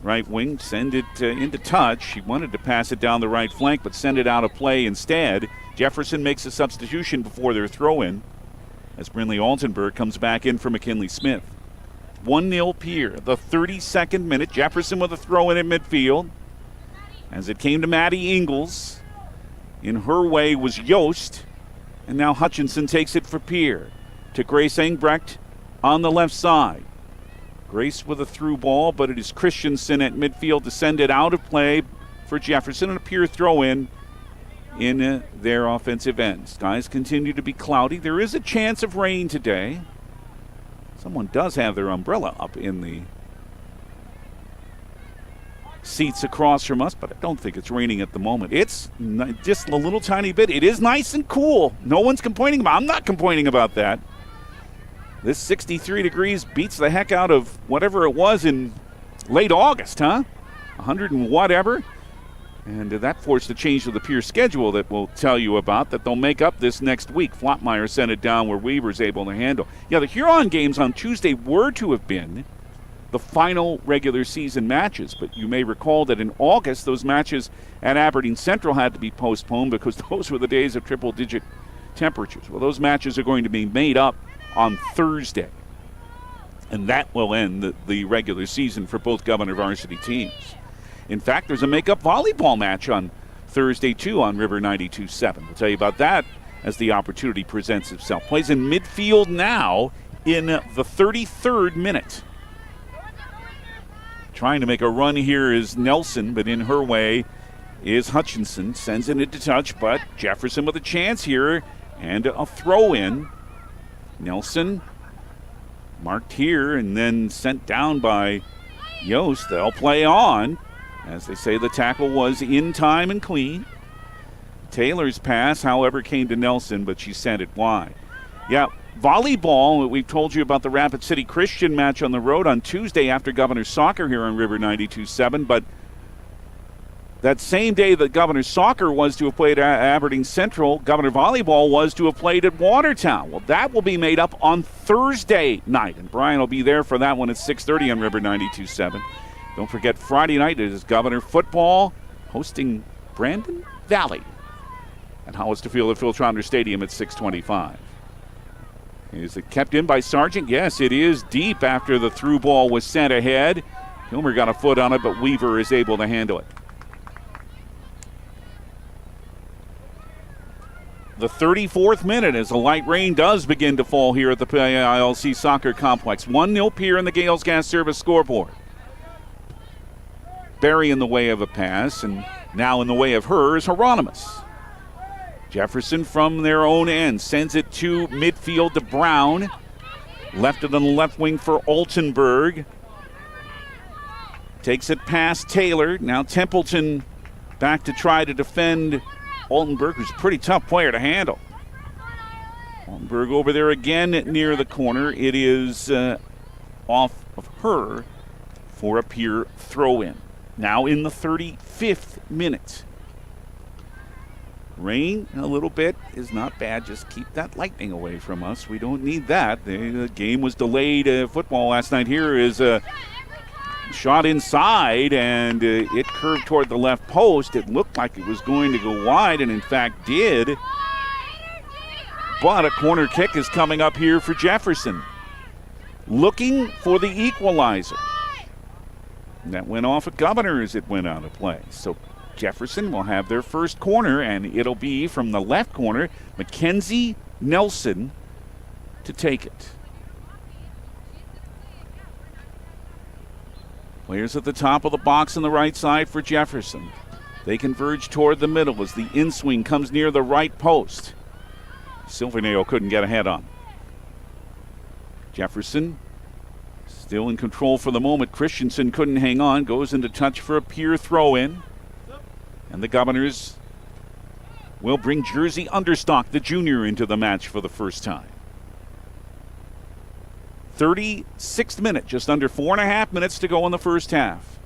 Right wing, send it into touch. She wanted to pass it down the right flank, but send it out of play instead. Jefferson makes a substitution before their throw-in as Brinley Altenberg comes back in for McKinley Smith. 1-0 Pierre, the 32nd minute. Jefferson with a throw-in at midfield. As it came to Maddie Ingles. In her way was Yost. And now Hutchinson takes it for Pierre to Grace Engbrecht on the left side. Grace with a through ball, but it is Christensen at midfield to send it out of play for Jefferson, and a Pierre throw-in in their offensive end. Skies continue to be cloudy. There is a chance of rain today. Someone does have their umbrella up in the seats across from us, but I don't think it's raining at the moment. It's just a little tiny bit. It is nice and cool. No one's complaining about it. I'm not complaining about that. This 63 degrees beats the heck out of whatever it was in late August, huh? 100 and whatever. And that forced a change to the Pierre schedule that we'll tell you about, that they'll make up this next week. Flottmeyer sent it down where Weaver's able to handle. Yeah, the Huron games on Tuesday were to have been the final regular season matches, but you may recall that in August, those matches at Aberdeen Central had to be postponed because those were the days of triple-digit temperatures. Well, those matches are going to be made up on Thursday, and that will end the regular season for both Governor varsity teams. In fact, there's a make-up volleyball match on Thursday, too, on River 92.7. We'll tell you about that as the opportunity presents itself. Plays in midfield now in the 33rd minute. Trying to make a run here is Nelson, but in her way is Hutchinson. Sends it into touch, but Jefferson with a chance here and a throw in. Nelson marked here and then sent down by Yost. They'll play on. As they say, the tackle was in time and clean. Taylor's pass, however, came to Nelson, but she sent it wide. Yeah, volleyball, we've told you about the Rapid City Christian match on the road on Tuesday after Governors Soccer here on River 92.7, but that same day that Governors Soccer was to have played at Aberdeen Central, Governor Volleyball was to have played at Watertown. Well, that will be made up on Thursday night, and Brian will be there for that one at 6:30 on River 92.7. Don't forget, Friday night it is Governor Football hosting Brandon Valley at Hollister Field at Phil Trondler Stadium at 6:25. Is it kept in by Sargent? Yes, it is deep after the through ball was sent ahead. Hilmer got a foot on it, but Weaver is able to handle it. The 34th minute as a light rain does begin to fall here at the PILC Soccer Complex. 1-0 Pierre in the Gales Gas Service scoreboard. Barry in the way of a pass, and now in the way of her is Hieronymus. Jefferson from their own end sends it to midfield to Brown. Left it on the left wing for Altenberg. Takes it past Taylor. Now Templeton back to try to defend Altenberg, who's a pretty tough player to handle. Altenberg over there again near the corner. It is off of her for a Pierre throw-in. Now in the 35th minute. Rain a little bit is not bad. Just keep that lightning away from us. We don't need that. The game was delayed. Football last night here is a shot inside, and it curved toward the left post. It looked like it was going to go wide, and in fact did. But a corner kick is coming up here for Jefferson. Looking for the equalizer. That went off at Governors. It went out of play. So Jefferson will have their first corner, and it'll be from the left corner, Mackenzie Nelson to take it. Players at the top of the box on the right side for Jefferson. They converge toward the middle as the in-swing comes near the right post. Silvernail couldn't get ahead on. Jefferson still in control for the moment. Christensen couldn't hang on. Goes into touch for a Pierre throw-in. And the Governors will bring Jersey Understock, the junior, into the match for the first time. 36th minute, just under 4.5 minutes to go in the first half.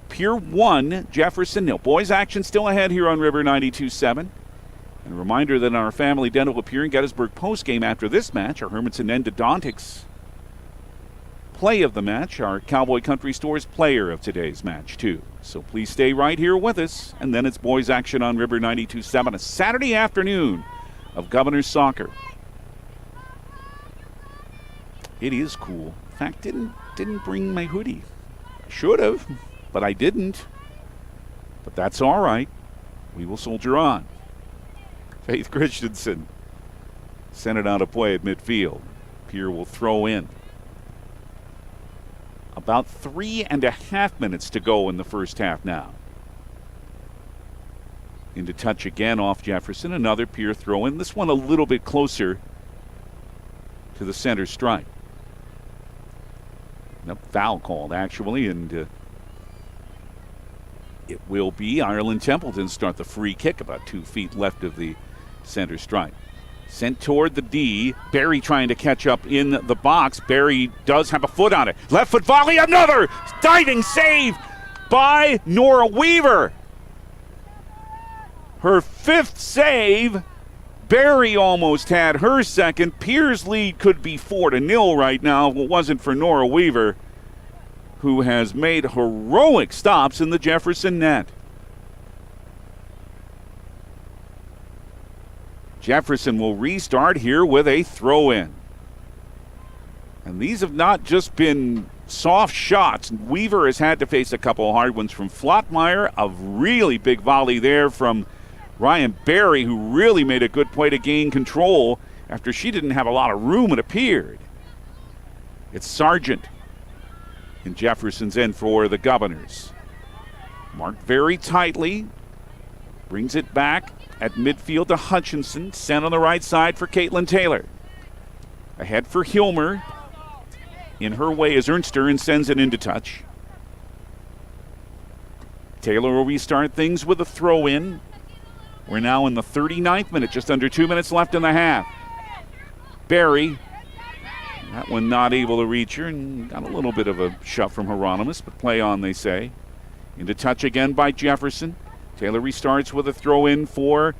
Pierre 1, Jefferson 0. Boys action still ahead here on River 92.7. And a reminder that our family dental appear in Gettysburg postgame after this match, our Hermanson Endodontics play of the match, our Cowboy Country Stores player of today's match too. So please stay right here with us, and then it's boys action on River 92.7, a Saturday afternoon of Governors Soccer. It is cool. In fact, didn't bring my hoodie. I should have, but I didn't. But that's all right. We will soldier on. Faith Christensen sent it out of play at midfield. Pierre will throw in. About 3.5 minutes to go in the first half now. Into touch again off Jefferson. Another Pierre throw in. This one a little bit closer to the center stripe. No foul called, actually, and it will be Ireland Templeton start the free kick about 2 feet left of the center stripe. Sent toward the D. Barry trying to catch up in the box. Barry does have a foot on it. Left foot volley, another diving save by Nora Weaver. Her 5th save. Barry almost had her second. Pierre's lead could be 4-0 right now if it wasn't for Nora Weaver, who has made heroic stops in the Jefferson net. Jefferson will restart here with a throw-in. And these have not just been soft shots. Weaver has had to face a couple of hard ones from Flottmeyer. A really big volley there from Ryan Berry, who really made a good play to gain control after she didn't have a lot of room, it appeared. It's Sargent in Jefferson's end for the Governors. Marked very tightly. Brings it back at midfield to Hutchinson. Sent on the right side for Caitlin Taylor. Ahead for Hilmer. In her way is Ernster and sends it into touch. Taylor will restart things with a throw-in. We're now in the 39th minute, just under 2 minutes left in the half. Barry, that one not able to reach her, and got a little bit of a shove from Hieronymus, but play on, they say. Into touch again by Jefferson. Taylor restarts with a throw-in for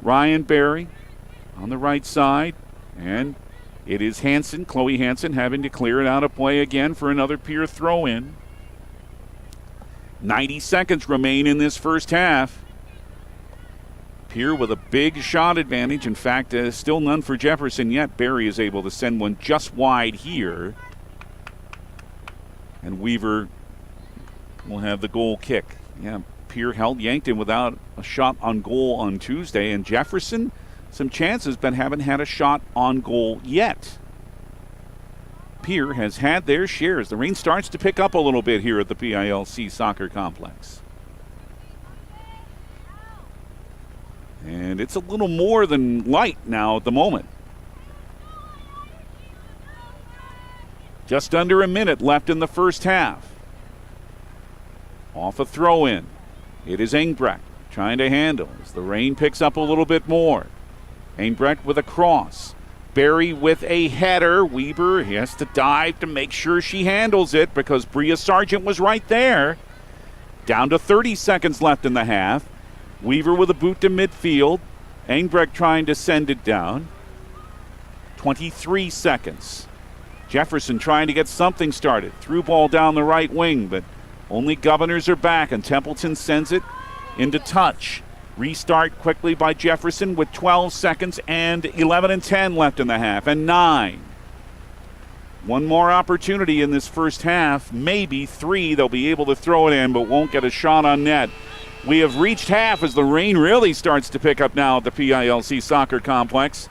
Ryan Barry on the right side, and it is Hansen, Chloe Hansen, having to clear it out of play again for another Pierre throw-in. 90 seconds remain in this first half. Pierre with a big shot advantage. In fact, still none for Jefferson yet. Barry is able to send one just wide here. And Weaver will have the goal kick. Yeah, Pierre yanked him without a shot on goal on Tuesday. And Jefferson, some chances, but haven't had a shot on goal yet. Pierre has had their shares. The rain starts to pick up a little bit here at the PILC Soccer Complex. And it's a little more than light now at the moment. Just under a minute left in the first half. Off a throw-in. It is Engbrecht trying to handle as the rain picks up a little bit more. Engbrecht with a cross. Barry with a header. Weaver has to dive to make sure she handles it because Bria Sargent was right there. Down to 30 seconds left in the half. Weaver with a boot to midfield. Engbrecht trying to send it down. 23 seconds. Jefferson trying to get something started. Through ball down the right wing, but only Governors are back, and Templeton sends it into touch. Restart quickly by Jefferson with 12 seconds and 11 and 10 left in the half, and 9. One more opportunity in this first half, maybe 3. They'll be able to throw it in, but won't get a shot on net. We have reached half as the rain really starts to pick up now at the PILC Soccer Complex.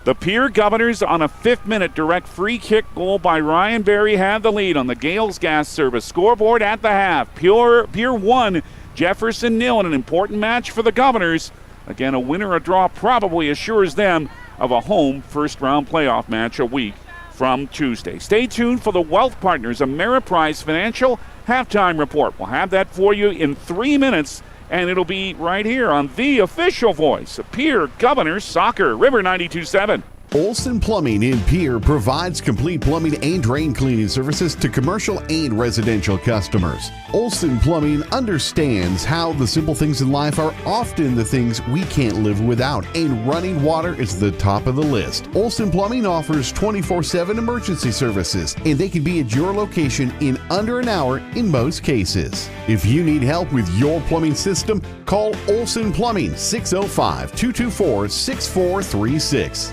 The Pierre Governors on a 5th-minute direct free kick goal by Ryan Barry have the lead on the Gales Gas Service scoreboard at the half. Pierre 1, Jefferson 0 in an important match for the Governors. Again, a win or a draw probably assures them of a home first-round playoff match a week from Tuesday. Stay tuned for the Wealth Partners Ameriprise Financial Halftime Report. We'll have that for you in 3 minutes, and it'll be right here on the official voice of Pierre Governors Soccer, River 92.7. Olson Plumbing in Pierre provides complete plumbing and drain cleaning services to commercial and residential customers. Olson Plumbing understands how the simple things in life are often the things we can't live without, and running water is the top of the list. Olson Plumbing offers 24/7 emergency services, and they can be at your location in under an hour in most cases. If you need help with your plumbing system, call Olson Plumbing 605-224-6436.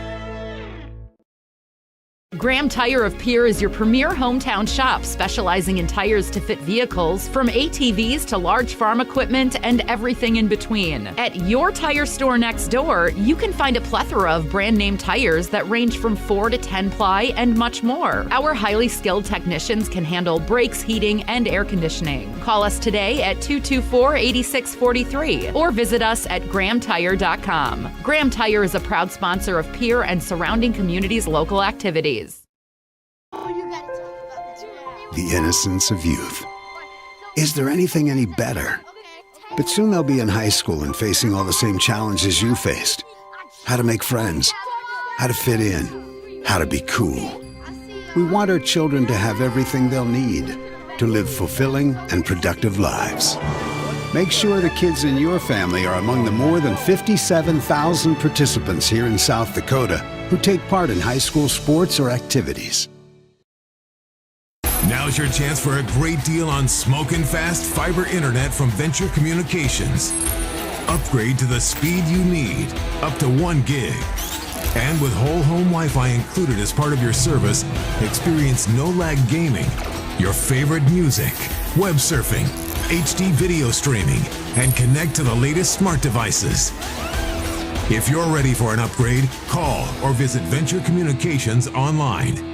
Graham Tire of Pierre is your premier hometown shop, specializing in tires to fit vehicles, from ATVs to large farm equipment and everything in between. At your tire store next door, you can find a plethora of brand name tires that range from 4 to 10 ply and much more. Our highly skilled technicians can handle brakes, heating, and air conditioning. Call us today at 224-8643 or visit us at grahamtire.com. Graham Tire is a proud sponsor of Pierre and surrounding communities' local activities. The innocence of youth. Is there anything any better? But soon they'll be in high school and facing all the same challenges you faced. How to make friends, how to fit in, how to be cool. We want our children to have everything they'll need to live fulfilling and productive lives. Make sure the kids in your family are among the more than 57,000 participants here in South Dakota who take part in high school sports or activities. Now's your chance for a great deal on smoking fast fiber internet from Venture Communications. Upgrade to the speed you need, up to 1 gig. And with whole home Wi-Fi included as part of your service, experience no-lag gaming, your favorite music, web surfing, HD video streaming, and connect to the latest smart devices. If you're ready for an upgrade, call or visit Venture Communications online.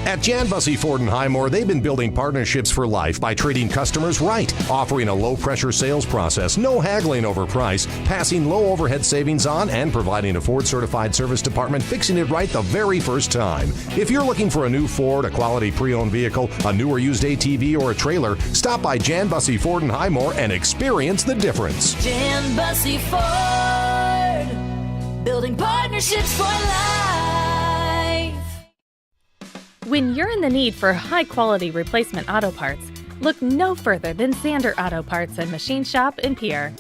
At Jan Bussey Ford and Highmore, they've been building partnerships for life by treating customers right, offering a low-pressure sales process, no haggling over price, passing low overhead savings on, and providing a Ford-certified service department fixing it right the very first time. If you're looking for a new Ford, a quality pre-owned vehicle, a new or used ATV, or a trailer, stop by Jan Bussey Ford and Highmore and experience the difference. Jan Bussey Ford, building partnerships for life. When you're in the need for high-quality replacement auto parts, look no further than Zander Auto Parts and Machine Shop in Pierre.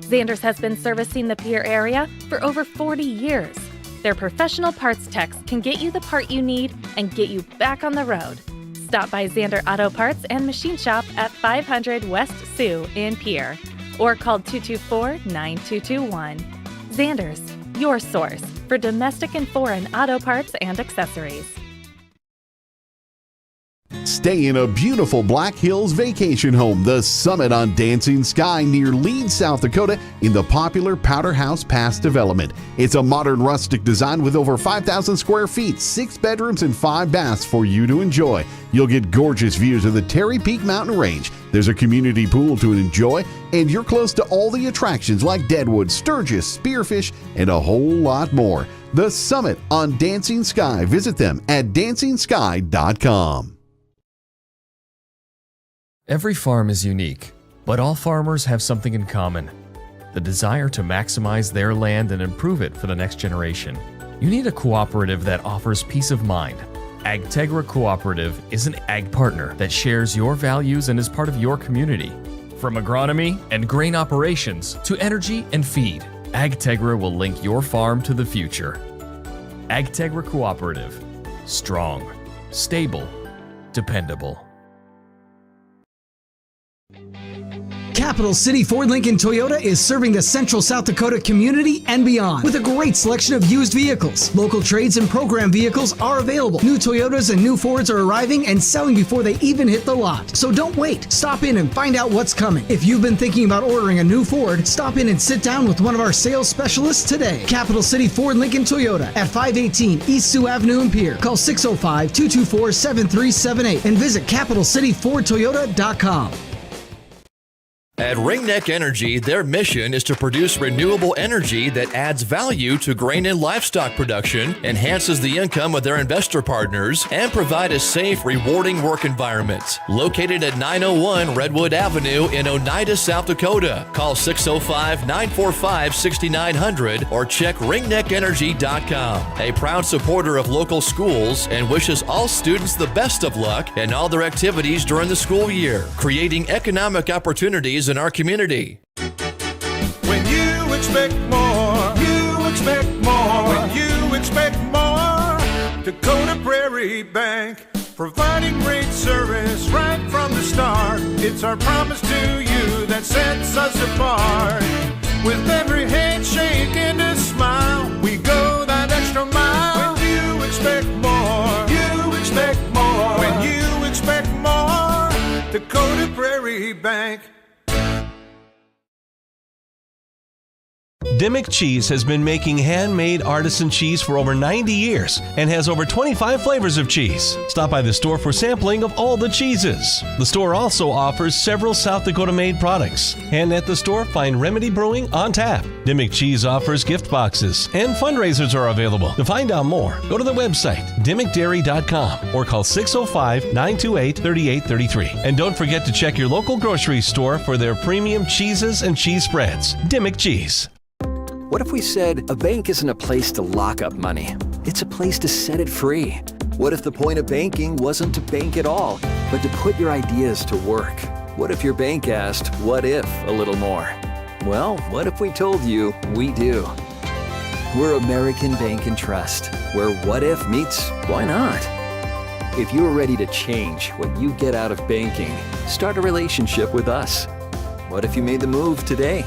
Zander's has been servicing the Pierre area for over 40 years. Their professional parts techs can get you the part you need and get you back on the road. Stop by Zander Auto Parts and Machine Shop at 500 West Sioux in Pierre or call 224-9221. Zander's, your source for domestic and foreign auto parts and accessories. Stay in a beautiful Black Hills vacation home, the Summit on Dancing Sky near Leeds, South Dakota, in the popular Powder House Pass development. It's a modern rustic design with over 5,000 square feet, 6 bedrooms, and 5 baths for you to enjoy. You'll get gorgeous views of the Terry Peak Mountain Range. There's a community pool to enjoy, and you're close to all the attractions like Deadwood, Sturgis, Spearfish, and a whole lot more. The Summit on Dancing Sky. Visit them at DancingSky.com. Every farm is unique, but all farmers have something in common: the desire to maximize their land and improve it for the next generation. You need a cooperative that offers peace of mind. AgTegra Cooperative is an ag partner that shares your values and is part of your community. From agronomy and grain operations to energy and feed, AgTegra will link your farm to the future. AgTegra Cooperative. Strong, stable, dependable. Capital City Ford Lincoln Toyota is serving the central South Dakota community and beyond with a great selection of used vehicles. Local trades and program vehicles are available. New Toyotas and new Fords are arriving and selling before they even hit the lot. So don't wait. Stop in and find out what's coming. If you've been thinking about ordering a new Ford, stop in and sit down with one of our sales specialists today. Capital City Ford Lincoln Toyota at 518 East Sioux Avenue in Pierre. Call 605-224-7378 and visit CapitalCityFordToyota.com. At Ringneck Energy, their mission is to produce renewable energy that adds value to grain and livestock production, enhances the income of their investor partners, and provide a safe, rewarding work environment. Located at 901 Redwood Avenue in Oneida, South Dakota. Call 605-945-6900 or check ringneckenergy.com. A proud supporter of local schools and wishes all students the best of luck in all their activities during the school year, creating economic opportunities in our community. When you expect more, you expect more. When you expect more, Dakota Prairie Bank, providing great service right from the start. It's our promise to you that sets us apart. With every handshake and a smile, we go that extra mile. When you expect more, you expect more. When you expect more, Dakota Prairie Bank. Dimmick Cheese has been making handmade artisan cheese for over 90 years and has over 25 flavors of cheese. Stop by the store for sampling of all the cheeses. The store also offers several South Dakota-made products. And at the store, find Remedy Brewing on tap. Dimmick Cheese offers gift boxes and fundraisers are available. To find out more, go to the website, dimmickdairy.com, or call 605-928-3833. And don't forget to check your local grocery store for their premium cheeses and cheese spreads. Dimmick Cheese. What if we said a bank isn't a place to lock up money? It's a place to set it free. What if the point of banking wasn't to bank at all, but to put your ideas to work? What if your bank asked, what if, a little more? Well, what if we told you we do? We're American Bank and Trust, where what if meets why not? If you're ready to change what you get out of banking, start a relationship with us. What if you made the move today?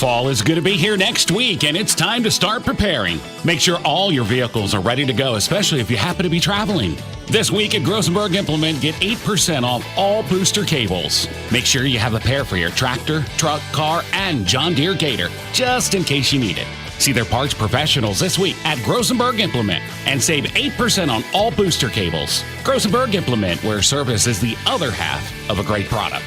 Fall is going to be here next week, and it's time to start preparing. Make sure all your vehicles are ready to go, especially if you happen to be traveling. This week at Grosenberg Implement, get 8% off all booster cables. Make sure you have a pair for your tractor, truck, car, and John Deere Gator, just in case you need it. See their parts professionals this week at Grosenberg Implement and save 8% on all booster cables. Grosenberg Implement, where service is the other half of a great product.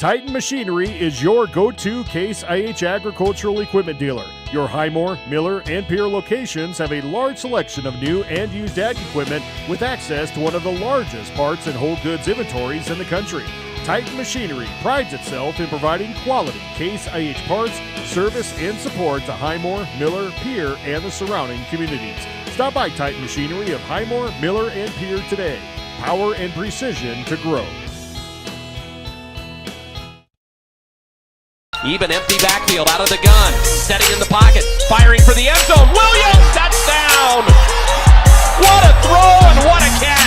Titan Machinery is your go-to Case IH agricultural equipment dealer. Your Highmore, Miller, and Pierre locations have a large selection of new and used ag equipment with access to one of the largest parts and whole goods inventories in the country. Titan Machinery prides itself in providing quality Case IH parts, service, and support to Highmore, Miller, Pierre, and the surrounding communities. Stop by Titan Machinery of Highmore, Miller, and Pierre today. Power and precision to grow. Even empty backfield out of the gun. Setting in the pocket. Firing for the end zone. Williams, touchdown! What a throw and what a catch!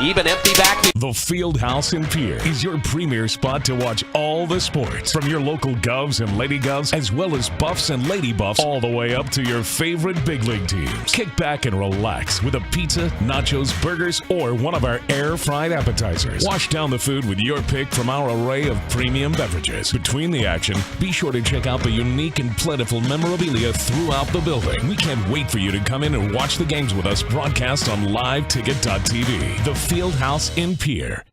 Even empty backfield. The Fieldhouse in Pierre is your premier spot to watch all the sports, from your local Govs and Lady Govs, as well as Buffs and Lady Buffs, all the way up to your favorite big league teams. Kick back and relax with a pizza, nachos, burgers, or one of our air-fried appetizers. Wash down the food with your pick from our array of premium beverages. Between the action, be sure to check out the unique and plentiful memorabilia throughout the building. We can't wait for you to come in and watch the games with us broadcast on liveticket.tv. The Fieldhouse in Pierre.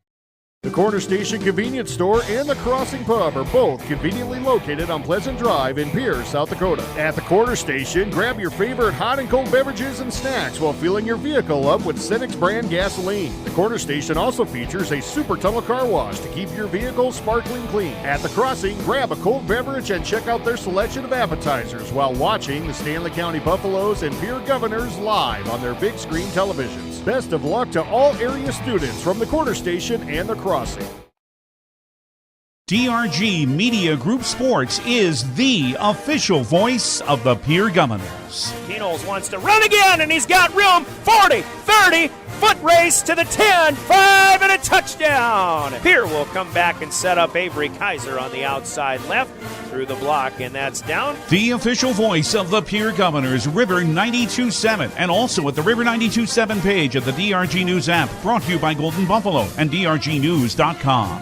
The Corner Station Convenience Store and the Crossing Pub are both conveniently located on Pleasant Drive in Pierre, South Dakota. At the Corner Station, grab your favorite hot and cold beverages and snacks while filling your vehicle up with Cenex brand gasoline. The Corner Station also features a super tunnel car wash to keep your vehicle sparkling clean. At the Crossing, grab a cold beverage and check out their selection of appetizers while watching the Stanley County Buffaloes and Pierre Governors live on their big screen televisions. Best of luck to all area students from the Corner Station and the Crossing. DRG Media Group Sports is the official voice of the Pierre Governors. Knowles wants to run again, and he's got room. 40, 30, foot race to the 10, 5, and a touchdown. Pierre will come back and set up Avery Kaiser on the outside left through the block, and that's down. The official voice of the Pierre Governors, River 92.7, and also at the River 92.7 page of the DRG News app, brought to you by Golden Buffalo and DRGnews.com.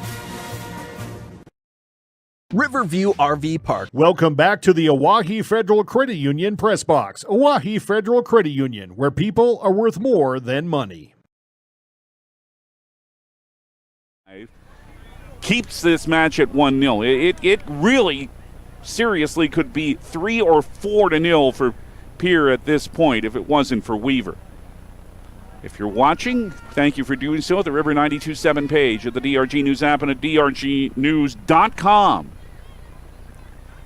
Riverview RV Park. Welcome back to the Oahe Federal Credit Union Press Box. Oahe Federal Credit Union, where people are worth more than money. Keeps this match at 1-0. It really seriously could be 3 or 4-0 for Pierre at this point if it wasn't for Weaver. If you're watching, thank you for doing so at the River 92.7 page of the DRG News app and at DRGnews.com.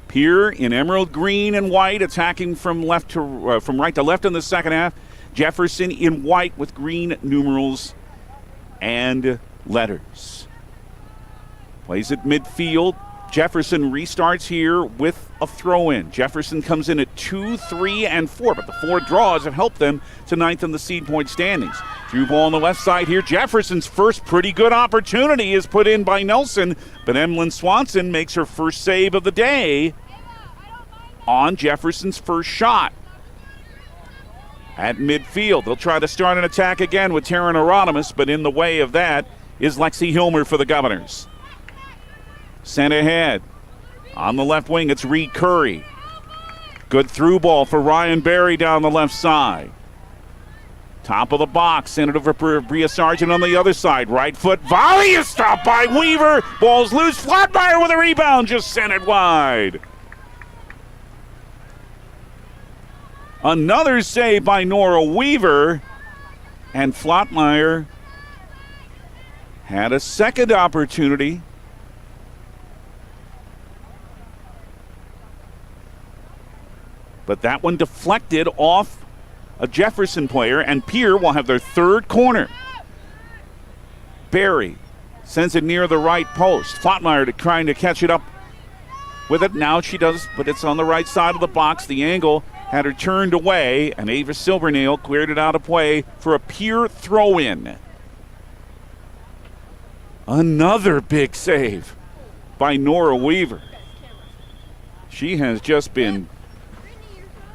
Pierre in emerald green and white, attacking from right to left in the second half. Jefferson in white with green numerals and letters. Plays at midfield. Jefferson restarts here with a throw-in. Jefferson comes in at 2, 3, and 4, but the 4 draws have helped them to 9th in the seed point standings. Through ball on the left side here. Jefferson's first pretty good opportunity is put in by Nelson, but Emlyn Swanson makes her first save of the day on Jefferson's first shot. At midfield, they'll try to start an attack again with Taryn Erodimus, but in the way of that is Lexi Hilmer for the Governors. Sent ahead. On the left wing, it's Reed Curry. Good through ball for Ryan Berry down the left side. Top of the box, sent it over for Bria Sargent on the other side. Right foot volley is stopped by Weaver. Ball's loose. Flatmeyer with a rebound, just sent it wide. Another save by Nora Weaver. And Flatmeyer had a second opportunity. But that one deflected off a Jefferson player, and Pierre will have their third corner. Barry sends it near the right post. Flatmeyer trying to catch it up with it. Now she does, but it's on the right side of the box. The angle had her turned away, and Ava Silvernail cleared it out of play for a Pierre throw-in. Another big save by Nora Weaver. She has just been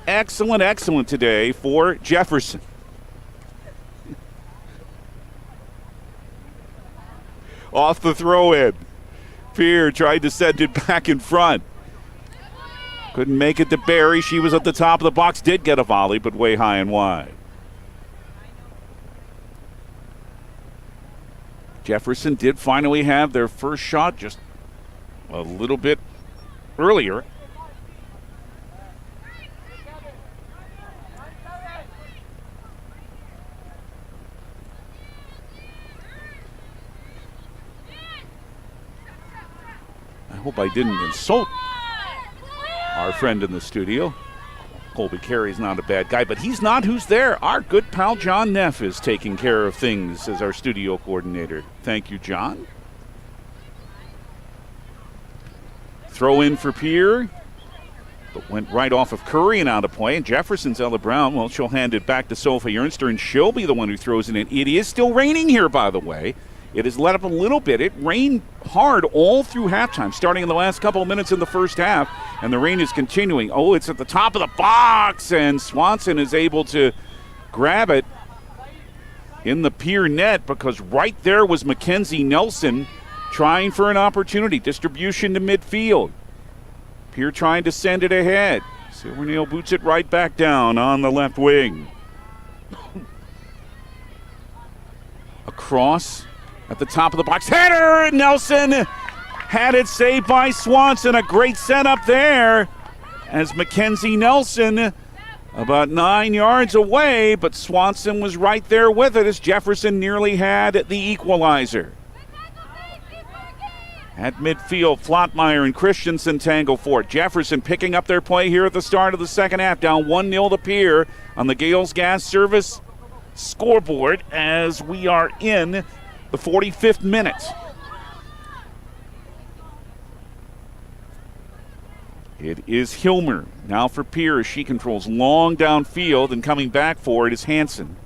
excellent today for Jefferson. Off the throw-in. Pierre tried to send it back in front. Couldn't make it to Barry. She was at the top of the box. Did get a volley, but way high and wide. Jefferson did finally have their first shot just a little bit earlier. I hope I didn't insult our friend in the studio. Colby Carey's not a bad guy, but he's not who's there. Our good pal John Neff is taking care of things as our studio coordinator. Thank you, John. Throw in for Pierre, but went right off of Curry and out of play. And Jefferson's Ella Brown, well, she'll hand it back to Sophie Ernster, and she'll be the one who throws it in. It is still raining here, by the way. It has let up a little bit. It rained hard all through halftime, starting in the last couple of minutes in the first half, and the rain is continuing. Oh, it's at the top of the box, and Swanson is able to grab it in the Pierre net because right there was Mackenzie Nelson trying for an opportunity. Distribution to midfield. Pierre trying to send it ahead. Silvernail boots it right back down on the left wing. Across. At the top of the box, header! Nelson had it saved by Swanson. A great setup there as Mackenzie Nelson about 9 yards away, but Swanson was right there with it as Jefferson nearly had the equalizer. At midfield, Flatmeyer and Christensen tangle for it. Jefferson picking up their play here at the start of the second half, down 1-0 to Pierre on the Gales Gas Service scoreboard as we are in the 45th minute. It is Hilmer now for Pierre as she controls long downfield, and coming back for it is Hansen.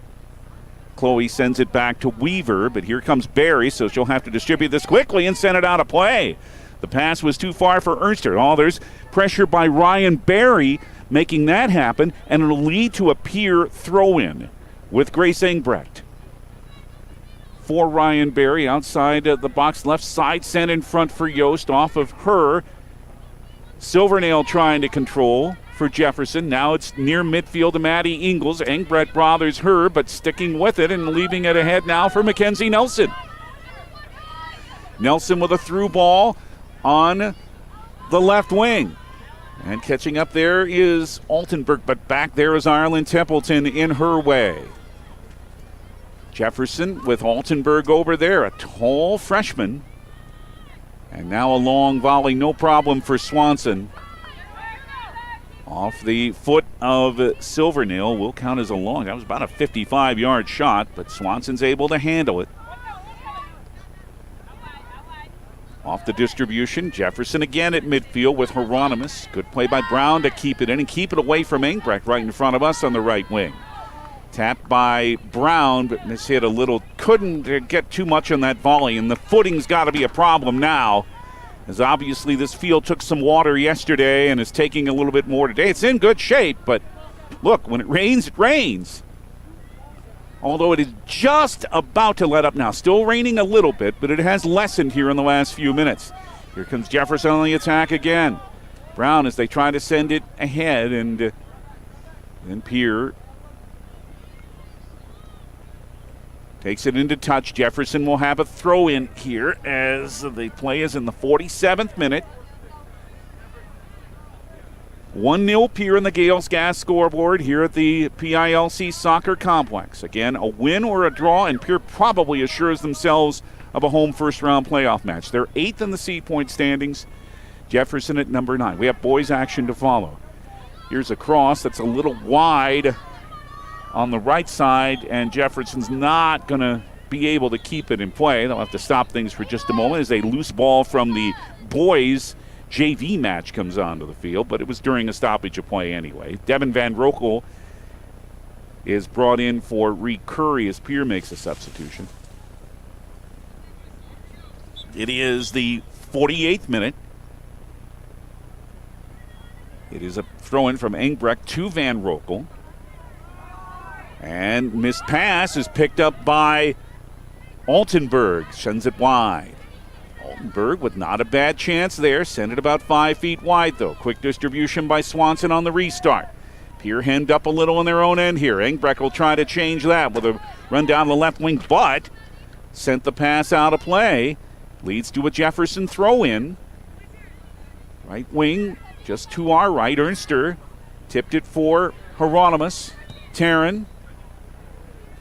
Chloe sends it back to Weaver, but here comes Barry, so she'll have to distribute this quickly and send it out of play. The pass was too far for Ernster. Oh, there's pressure by Ryan Barry making that happen, and it'll lead to a Pierre throw-in with Grace Engbrecht. For Ryan Barry outside the box, left side, sent in front for Yost off of her. Silvernail trying to control for Jefferson. Now it's near midfield to Maddie Ingles. Engbrecht bothers her, but sticking with it and leaving it ahead now for Mackenzie Nelson. Nelson with a through ball on the left wing. And catching up there is Altenberg, but back there is Ireland Templeton in her way. Jefferson with Altenberg over there, a tall freshman. And now a long volley, no problem for Swanson. Off the foot of Silvernail, will count as a long. That was about a 55-yard shot, but Swanson's able to handle it. Off the distribution, Jefferson again at midfield with Hieronymus. Good play by Brown to keep it in and keep it away from Engbrecht right in front of us on the right wing. Tapped by Brown, but mishit a little. Couldn't get too much on that volley, and the footing's got to be a problem now, as obviously this field took some water yesterday and is taking a little bit more today. It's in good shape, but look, when it rains, it rains. Although it is just about to let up now. Still raining a little bit, but it has lessened here in the last few minutes. Here comes Jefferson on the attack again. Brown as they try to send it ahead, and then Pierre Takes it into touch. Jefferson will have a throw in here as the play is in the 47th minute. 1-0 Pierre in the Gales Gas scoreboard here at the PILC Soccer Complex. Again, a win or a draw, and Pierre probably assures themselves of a home first-round playoff match. They're 8th in the seed point standings. Jefferson at number 9. We have boys action to follow. Here's a cross that's a little wide on the right side, and Jefferson's not going to be able to keep it in play. They'll have to stop things for just a moment as a loose ball from the boys' JV match comes onto the field, but it was during a stoppage of play anyway. Devin Van Rokel is brought in for Reed Curry as Pierre makes a substitution. It is the 48th minute. It is a throw-in from Engbrecht to Van Rokel. And missed pass is picked up by Altenberg. Sends it wide. Altenberg with not a bad chance there. Sent it about 5 feet wide, though. Quick distribution by Swanson on the restart. Pierre hemmed up a little on their own end here. Engbrecht will try to change that with a run down the left wing, but sent the pass out of play. Leads to a Jefferson throw-in. Right wing, just to our right. Ernster tipped it for Hieronymus. Taryn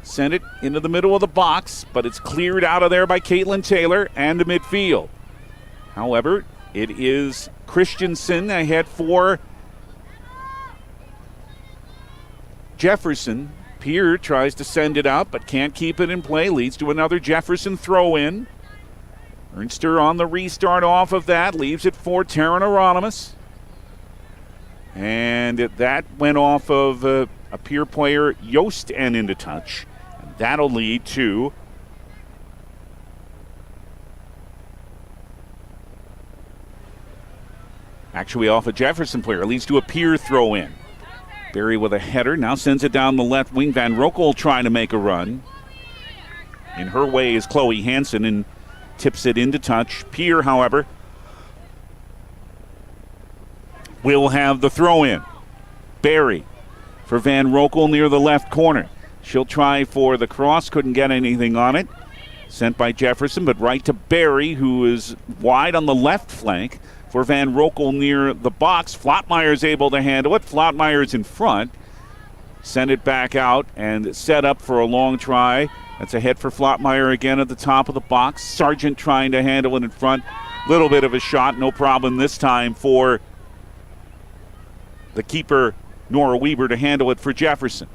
sent it into the middle of the box, but it's cleared out of there by Caitlin Taylor and the midfield. However, it is Christensen ahead for Jefferson. Pierre tries to send it out, but can't keep it in play. Leads to another Jefferson throw-in. Ernster on the restart off of that. Leaves it for Taryn Hieronymus. And that went off of a Pierre player, Yost, and into touch. That'll lead to actually off a Jefferson player. Leads to a Pierre throw-in. Barry with a header. Now sends it down the left wing. Van Rokel trying to make a run. In her way is Chloe Hansen and tips it into touch. Pierre, however, will have the throw-in. Barry for Van Rokel near the left corner. She'll try for the cross, couldn't get anything on it. Sent by Jefferson, but right to Barry, who is wide on the left flank for Van Rokel near the box. Flottmeyer's able to handle it. Flottmeyer's in front. Send it back out and set up for a long try. That's a hit for Flottmeyer again at the top of the box. Sargent trying to handle it in front. Little bit of a shot, no problem this time for the keeper, Nora Weber, to handle it for Jefferson.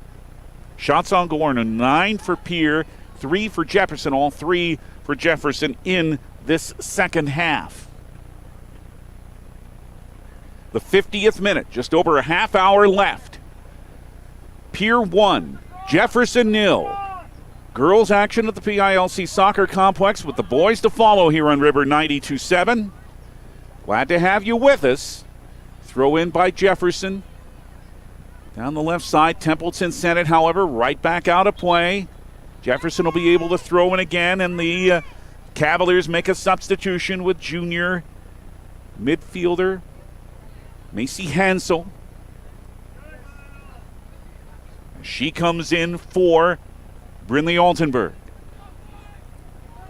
Shots on goal are 9 for Pierre, 3 for Jefferson, all 3 for Jefferson in this second half. The 50th minute, just over a half hour left. Pierre 1, Jefferson 0. Girls action at the PILC Soccer Complex with the boys to follow here on River 92.7. Glad to have you with us. Throw in by Jefferson. Down the left side, Templeton sent it, however, right back out of play. Jefferson will be able to throw in again, and the Cavaliers make a substitution with junior midfielder Macy Hansel. She comes in for Brinley Altenberg.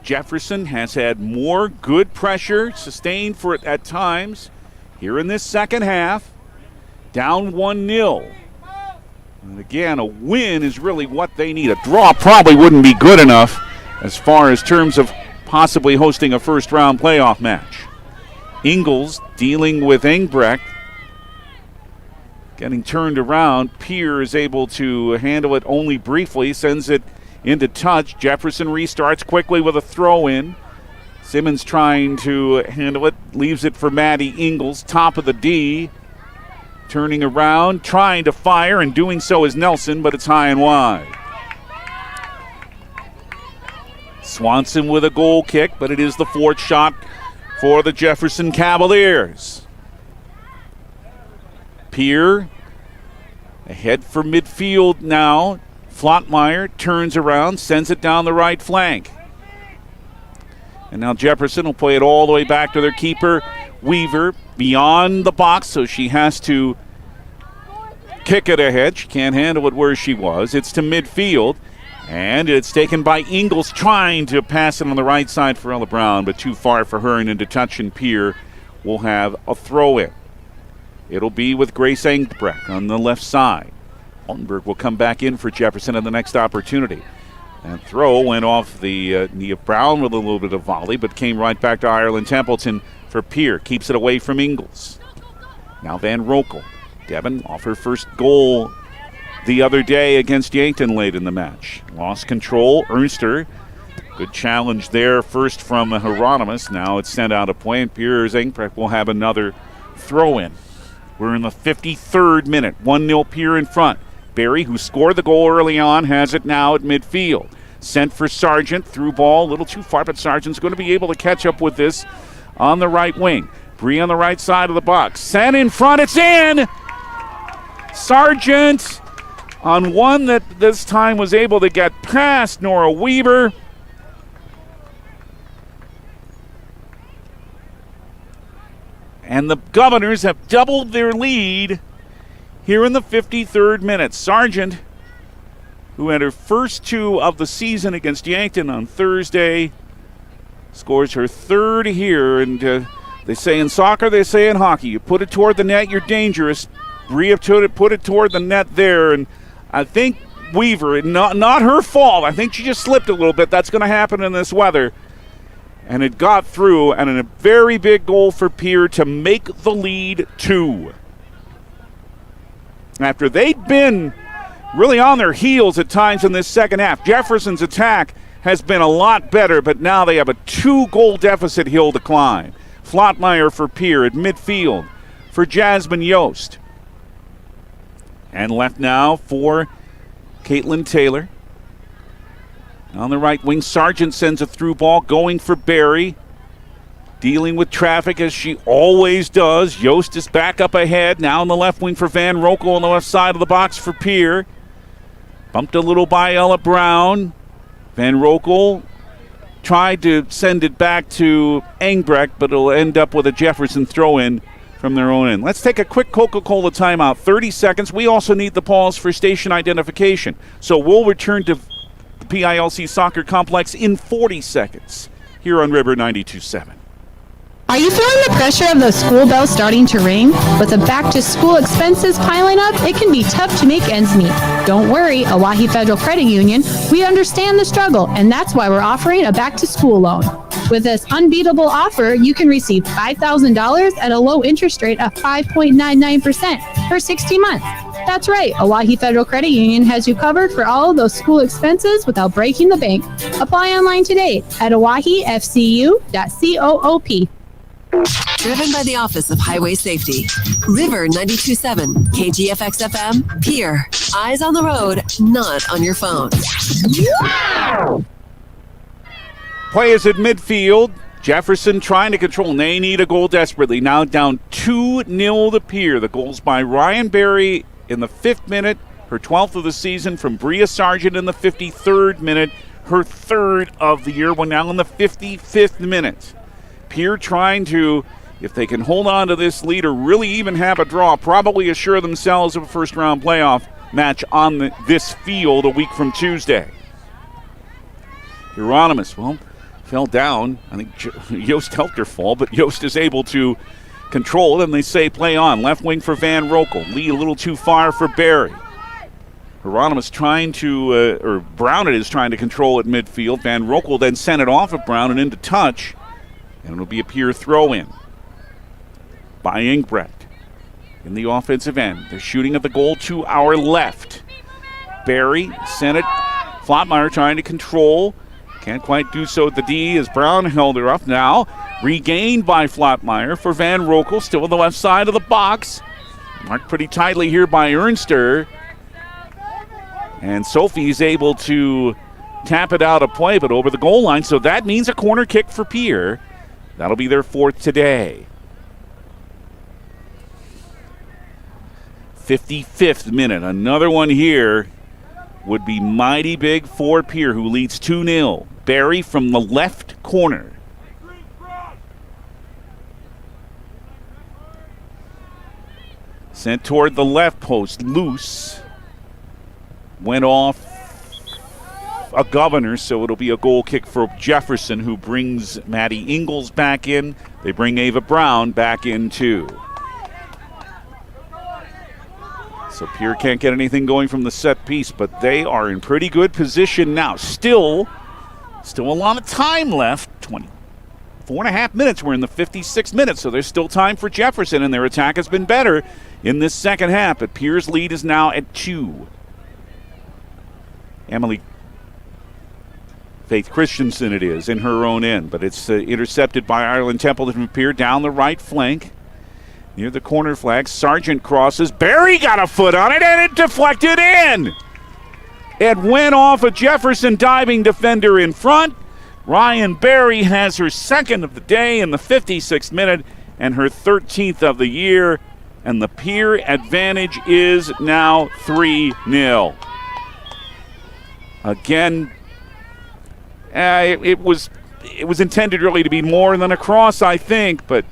Jefferson has had more good pressure sustained for it at times here in this second half. Down 1-0. And again, a win is really what they need. A draw probably wouldn't be good enough as far as terms of possibly hosting a first-round playoff match. Ingles dealing with Engbrecht. Getting turned around. Pierre is able to handle it only briefly. Sends it into touch. Jefferson restarts quickly with a throw-in. Simmons trying to handle it. Leaves it for Maddie Ingles. Top of the D. Turning around, trying to fire, and doing so is Nelson, but it's high and wide. Swanson with a goal kick, but it is the fourth shot for the Jefferson Cavaliers. Pierre ahead for midfield now. Flottmeyer turns around, sends it down the right flank. And now Jefferson will play it all the way back to their keeper, Weaver, beyond the box, so she has to kick it ahead. She can't handle it where she was. It's to midfield, And it's taken by Ingles, trying to pass it on the right side for Ella Brown, but too far for her and into touch, and Pierre will have a throw-in. It'll be with Grace Engbrecht on the left side. Altenberg will come back in for Jefferson in the next opportunity. And throw went off the knee of Brown with a little bit of volley, but came right back to Ireland Templeton for Pierre. Keeps it away from Ingles. Now Van Rokel. Devin off her first goal the other day against Yankton late in the match. Lost control. Ernster. Good challenge there first from Hieronymus. Now it's sent out of play, and Pierre Engbrecht will have another throw-in. We're in the 53rd minute. 1-0 Pierre in front. Barry, who scored the goal early on, has it now at midfield. Sent for Sargent. Through ball. A little too far, but Sargent's going to be able to catch up with this on the right wing. Bree on the right side of the box. Sent in front. It's in! Sargent on one that this time was able to get past Nora Weaver. And the Governors have doubled their lead here in the 53rd minute. Sargent, who had her first two of the season against Yankton on Thursday, scores her third here. And they say in soccer, they say in hockey, you put it toward the net, you're dangerous. Bria put it toward the net there, and I think Weaver, not her fault, I think she just slipped a little bit. That's going to happen in this weather. And it got through, and a very big goal for Pierre to make the lead 2. After they'd been really on their heels at times in this second half. Jefferson's attack has been a lot better, but now they have a 2-goal deficit hill to climb. Flottmeyer for Pierre at midfield for Jasmine Yost. And left now for Caitlin Taylor. On the right wing, Sargent sends a through ball, going for Barry. Dealing with traffic as she always does. Yost is back up ahead. Now on the left wing for Van Rokel on the left side of the box for Pierre. Bumped a little by Ella Brown. Van Rokel tried to send it back to Engbrecht, but it'll end up with a Jefferson throw-in from their own end. Let's take a quick Coca-Cola timeout. 30 seconds. We also need the pause for station identification. So we'll return to the PILC Soccer Complex in 40 seconds here on River 92.7. Are you feeling the pressure of the school bell starting to ring? With the back-to-school expenses piling up, it can be tough to make ends meet. Don't worry, Owyhee Federal Credit Union, we understand the struggle, and that's why we're offering a back-to-school loan. With this unbeatable offer, you can receive $5,000 at a low interest rate of 5.99% for 60 months. That's right, Owyhee Federal Credit Union has you covered for all of those school expenses without breaking the bank. Apply online today at owyheefcu.coop. Driven by the Office of Highway Safety. River 92.7, KGFX FM, Pierre. Eyes on the road, not on your phone. Play is at midfield. Jefferson trying to control. They need a goal desperately. Now down 2-0 to Pierre. The goals by Ryan Barry in the 5th minute, her 12th of the season, from Bria Sargent in the 53rd minute, her 3rd of the year. We're now in the 55th minute. Pierre trying to, if they can hold on to this lead or really even have a draw, probably assure themselves of a first-round playoff match on this field a week from Tuesday. Hieronymus, fell down. I think Yost helped her fall, but Yost is able to control it, and they say play on. Left wing for Van Rokel. Lee a little too far for Barry. Hieronymus trying to, or Brown is trying to control at midfield. Van Rokel then sent it off of Brown and into touch. And it'll be a Pierre throw-in by Engbrecht in the offensive end. They're shooting at the goal to our left. Barry sent it. Flottmeyer trying to control. Can't quite do so at the D as Brown held her up. Now regained by Flottmeyer for Van Rokel, still on the left side of the box. Marked pretty tightly here by Ernster. And Sophie's able to tap it out of play, but over the goal line. So that means a corner kick for Pierre. That'll be their 4th today. 55th minute. Another one here would be mighty big for Pierre, who leads 2-0. Barry from the left corner. Sent toward the left post. Loose. Went off a Governor, so it'll be a goal kick for Jefferson, who brings Maddie Ingalls back in. They bring Ava Brown back in too. So Pierre can't get anything going from the set piece, but they are in pretty good position now. Still a lot of time left. 4.5 minutes. We're in the 56th minute, so there's still time for Jefferson, and their attack has been better in this second half. But Pierre's lead is now at 2. Emily Faith Christensen it is in her own end, but it's intercepted by Ireland Templeton from Pierre down the right flank. Near the corner flag, Sargent crosses. Barry got a foot on it, and it deflected in. It went off a Jefferson diving defender in front. Ryan Barry has her second of the day in the 56th minute and her 13th of the year, and the Pierre advantage is now 3-0. Again, it was intended really to be more than a cross, I think, but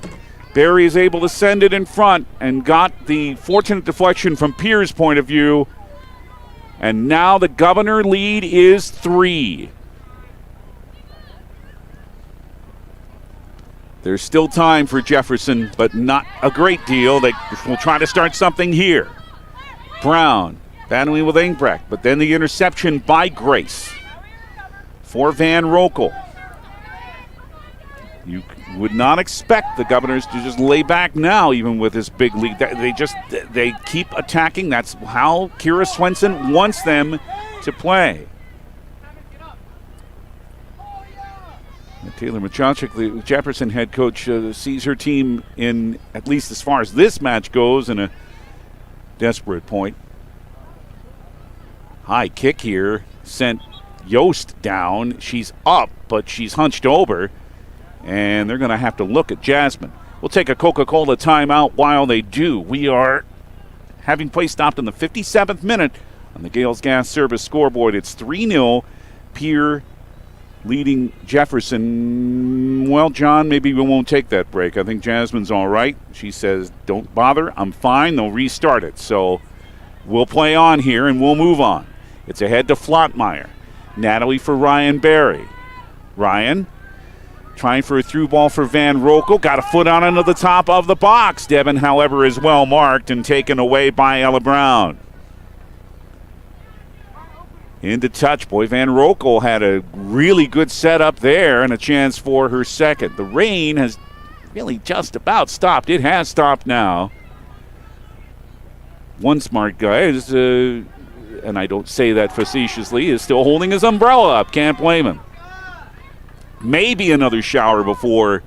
Barry is able to send it in front and got the fortunate deflection from Pierre's point of view. And now the Governor lead is 3. There's still time for Jefferson, but not a great deal. They will try to start something here. Brown battling with Engbrecht, but then the interception by Grace for Van Rokel. You would not expect the Governors to just lay back now, even with this big lead. They keep attacking. That's how Kira Swenson wants them to play. And Taylor Machachik, the Jefferson head coach, sees her team in, at least as far as this match goes, in a desperate point. High kick here sent Yost down. She's up, but she's hunched over. And they're going to have to look at Jasmine. We'll take a Coca-Cola timeout while they do. We are having play stopped in the 57th minute on the Gales Gas Service scoreboard. It's 3-0. Pierre leading Jefferson. Well, John, maybe we won't take that break. I think Jasmine's all right. She says, don't bother. I'm fine. They'll restart it. So we'll play on here and we'll move on. It's ahead to Flottmeyer. Natalie for Ryan Barry. Ryan trying for a through ball for Van Rokel. Got a foot on into the top of the box. Devin, however, is well marked and taken away by Ella Brown. Into touch. Boy, Van Rokel had a really good setup there and a chance for her second. The rain has really just about stopped. It has stopped now. One smart guy is, and I don't say that facetiously, is still holding his umbrella up. Can't blame him. Maybe another shower before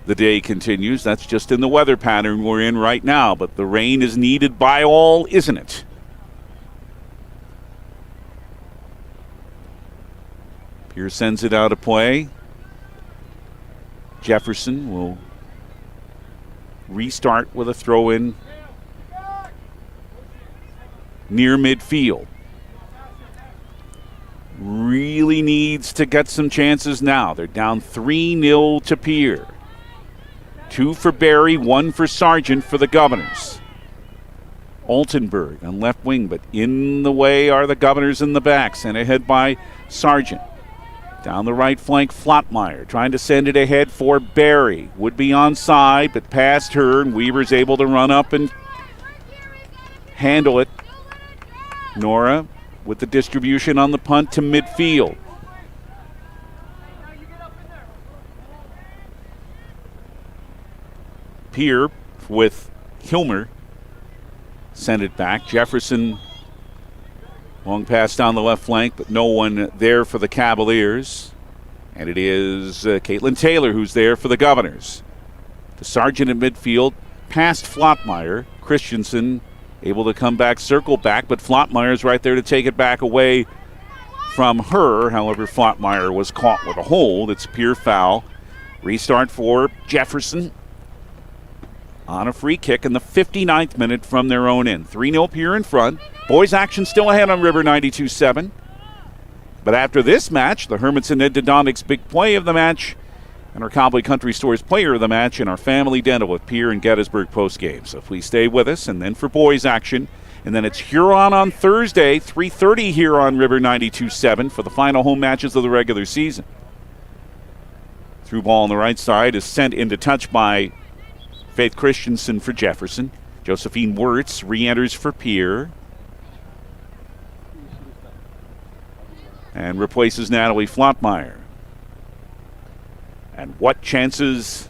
the day continues. That's just in the weather pattern we're in right now. But the rain is needed by all, isn't it? Pierce sends it out of play. Jefferson will restart with a throw-in near midfield. Really needs to get some chances now. They're down 3-0 to Pierre. 2 for Barry, 1 for Sargent for the Governors. Altenberg on left wing, but in the way are the Governors in the back. Sent ahead by Sargent. Down the right flank, Flottmeyer trying to send it ahead for Barry. Would be onside, but past her, and Weaver's able to run up and handle it. Nora with the distribution on the punt to midfield. Pierre with Hilmer sent it back. Jefferson, long pass down the left flank, but no one there for the Cavaliers. And it is Caitlin Taylor who's there for the Governors. The Sargent in midfield, past Flottmeyer. Christensen able to come back, circle back, but Flottmeyer's right there to take it back away from her. However, Flottmeyer was caught with a hold. It's Pierre foul. Restart for Jefferson on a free kick in the 59th minute from their own end. 3-0 Pierre in front. Boys action still ahead on River 92.7. But after this match, the Hermanson Endodontics big play of the match and our Cowboy Country Store's player of the match in our family dental with Pierre and Gettysburg postgame. So please stay with us. And then for boys action, and then it's Huron on Thursday, 3:30 here on River 92.7 for the final home matches of the regular season. Through ball on the right side is sent into touch by Faith Christensen for Jefferson. Josephine Wirtz re-enters for Pierre and replaces Natalie Flottmeyer. And what chances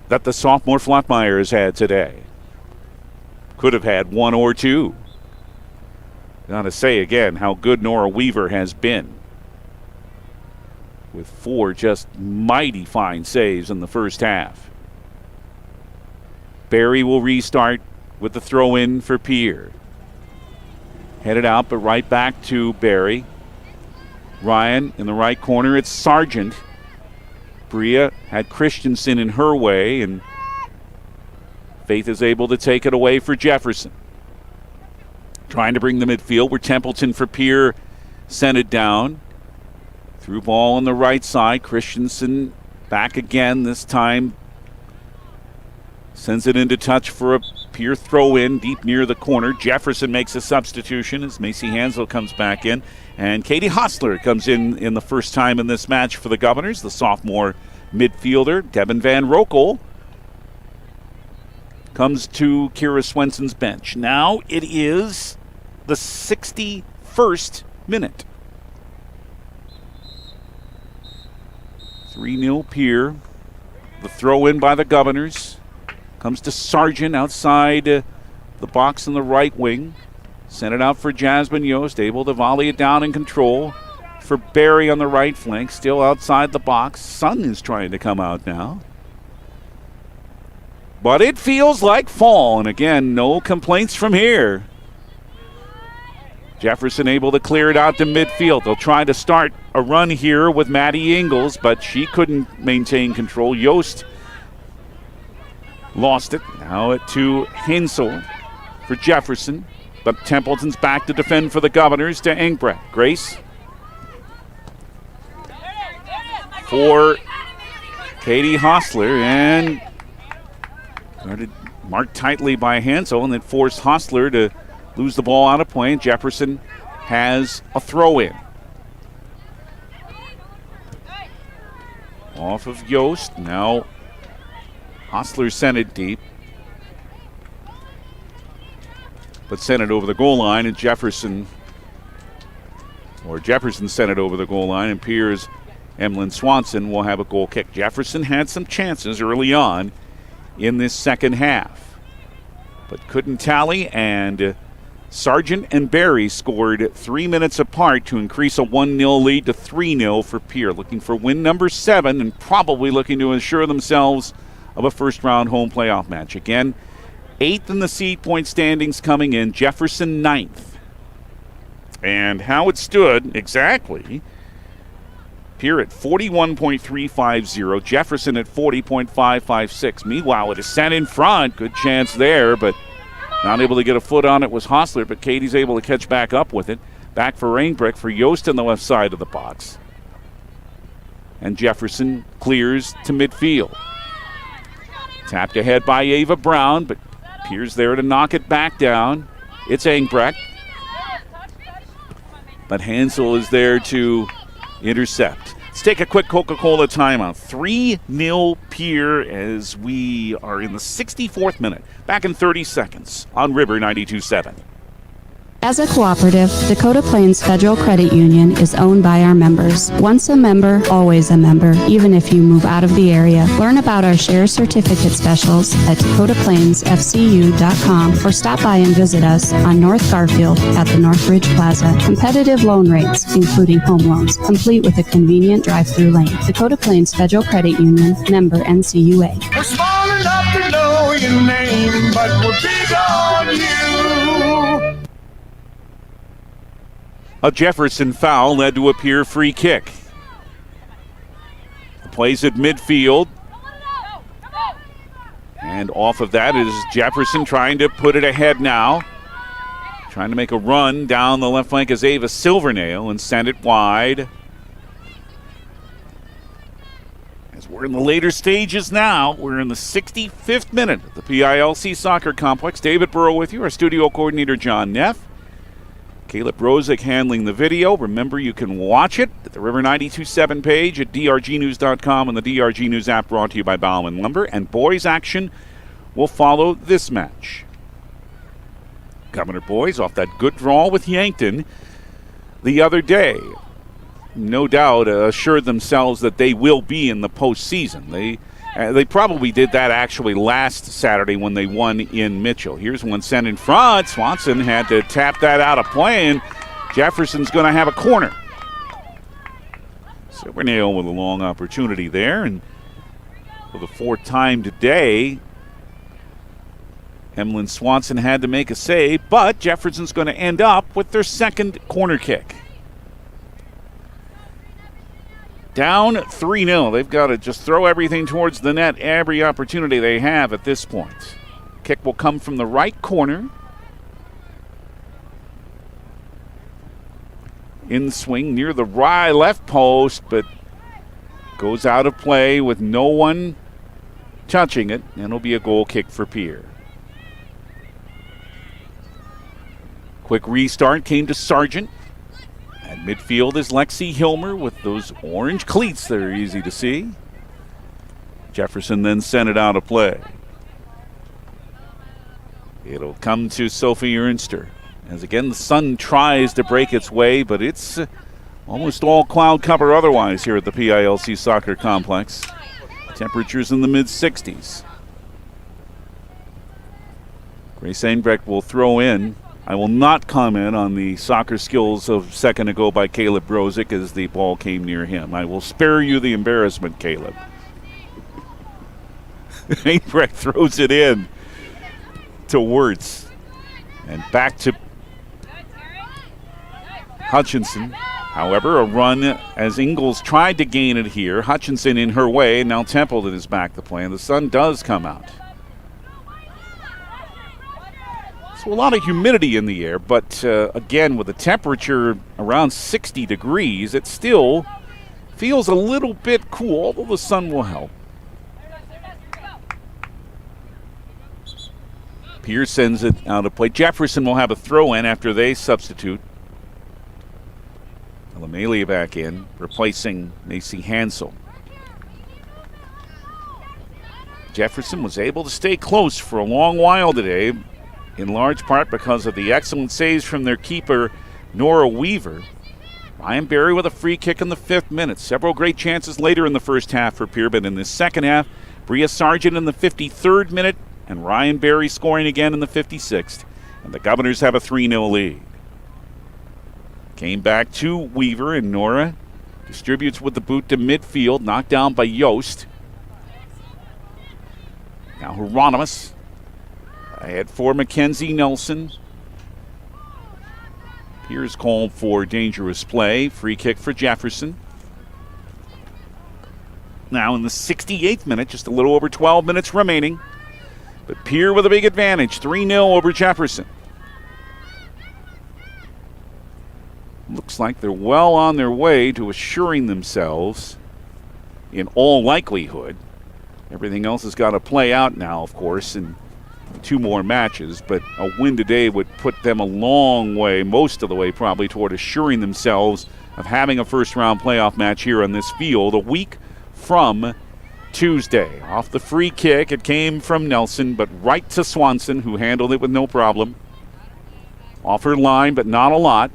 that the sophomore Flottmeyer has had today. Could have had one or two. Gotta say again how good Nora Weaver has been, with 4 just mighty fine saves in the first half. Barry will restart with the throw-in for Pierre. Headed out, but right back to Barry. Ryan in the right corner. It's Sargent. Bria had Christensen in her way, and Faith is able to take it away for Jefferson. Trying to bring the midfield where Templeton for Pierre sent it down. Through ball on the right side. Christensen back again, this time sends it into touch for a Pierre throw-in deep near the corner. Jefferson makes a substitution as Macy Hansel comes back in. And Katie Hostler comes in the first time in this match for the Governors. The sophomore midfielder, Devin Van Rokel, comes to Kira Swenson's bench. Now it is the 61st minute. 3-0 Pierre. The throw-in by the Governors. Comes to Sargent outside the box in the right wing. Sent it out for Jasmine Yost, able to volley it down in control. For Barry on the right flank, still outside the box. Sun is trying to come out now. But it feels like fall, and again, no complaints from here. Jefferson able to clear it out to midfield. They'll try to start a run here with Maddie Ingles, but she couldn't maintain control. Yost lost it. Now it to Hinsel for Jefferson. But Templeton's back to defend for the Governors to Engbrecht. Grace for Katie Hostler, and started marked tightly by Hansel, and then forced Hostler to lose the ball out of play, and Jefferson has a throw-in. Off of Yost. Now Hostler sent it deep, but sent it over the goal line, and Jefferson sent it over the goal line, and Pierre's Emlyn Swanson will have a goal kick. Jefferson had some chances early on in this second half, but couldn't tally, and Sargent and Barry scored 3 minutes apart to increase a 1-0 lead to 3-0 for Pierre, looking for win number 7 and probably looking to assure themselves of a first-round home playoff match. Again, 8th in the seed point standings coming in, Jefferson 9th. And how it stood exactly, Pierre at 41.350, Jefferson at 40.556. Meanwhile, it is sent in front. Good chance there, but not able to get a foot on it was Hostler, but Katie's able to catch back up with it. Back for Engbrecht for Yost on the left side of the box. And Jefferson clears to midfield. Tapped ahead by Ava Brown, but Pierre's there to knock it back down. It's Engbrecht. But Hansel is there to intercept. Let's take a quick Coca-Cola timeout. 3-0 Pierre as we are in the 64th minute. Back in 30 seconds on River 92.7. As a cooperative, Dakota Plains Federal Credit Union is owned by our members. Once a member, always a member, even if you move out of the area. Learn about our share certificate specials at dakotaplainsfcu.com or stop by and visit us on North Garfield at the Northridge Plaza. Competitive loan rates, including home loans, complete with a convenient drive-through lane. Dakota Plains Federal Credit Union, member NCUA. We're small enough to know your name, but we're big on you. A Jefferson foul led to a Pierre free kick. The play's at midfield. And off of that is Jefferson trying to put it ahead now. Trying to make a run down the left flank is Ava Silvernail and send it wide. As We're in the later stages now. We're in the 65th minute of the PILC Soccer Complex. David Burrow with you, our studio coordinator John Neff. Caleb Rosick handling the video. Remember, you can watch it at the River 92.7 page at drgnews.com and the DRG News app, brought to you by Bauman Lumber. And boys action will follow this match. Governor boys off that good draw with Yankton the other day. No doubt assured themselves that they will be in the postseason. They probably did that actually last Saturday when they won in Mitchell. Here's one sent in front. Swanson had to tap that out of play, and Jefferson's going to have a corner. Silvernail with a long opportunity there, and for the fourth time today, Emlyn Swanson had to make a save, but Jefferson's going to end up with their second corner kick. Down 3-0. They've got to just throw everything towards the net every opportunity they have at this point. Kick will come from the right corner. In swing near the left post, but goes out of play with no one touching it, and it'll be a goal kick for Pierre. Quick restart came to Sargent. At midfield is Lexi Hilmer with those orange cleats that are easy to see. Jefferson then sent it out of play. It'll come to Sophie Ernster. As again the sun tries to break its way, but it's almost all cloud cover otherwise here at the PILC Soccer Complex. Temperatures in the mid-60s. Grace Engbrecht will throw in. I will not comment on the soccer skills of a second ago by Caleb Rosick as the ball came near him. I will spare you the embarrassment, Caleb. Engbrecht throws it in to Wirtz. And back to Hutchinson. However, a run as Ingles tried to gain it here. Hutchinson in her way. Now Templeton is back to play, and the sun does come out. So a lot of humidity in the air, but again, with the temperature around 60 degrees, it still feels a little bit cool, although the sun will help. Pierce sends it out of play. Jefferson will have a throw-in after they substitute. LaMalia back in, replacing Macy Hansel. Jefferson was able to stay close for a long while today, in large part because of the excellent saves from their keeper, Nora Weaver. Ryan Berry with a free kick in the 5th minute. Several great chances later in the first half for Pierre, but in the second half, Bria Sargent in the 53rd minute, and Ryan Berry scoring again in the 56th. And the Governors have a 3-0 lead. Came back to Weaver, and Nora distributes with the boot to midfield, knocked down by Yost. Now Hieronymus ahead for Mackenzie Nelson. Pierce called for dangerous play. Free kick for Jefferson. Now in the 68th minute, just a little over 12 minutes remaining. But Pierre with a big advantage, 3-0 over Jefferson. Looks like they're well on their way to assuring themselves, in all likelihood. Everything else has got to play out now, of course, in 2 more matches, but a win today would put them a long way, most of the way probably, toward assuring themselves of having a first-round playoff match here on this field a week from Tuesday. Off the free kick, it came from Nelson, but right to Swanson, who handled it with no problem. Off her line, but not a lot.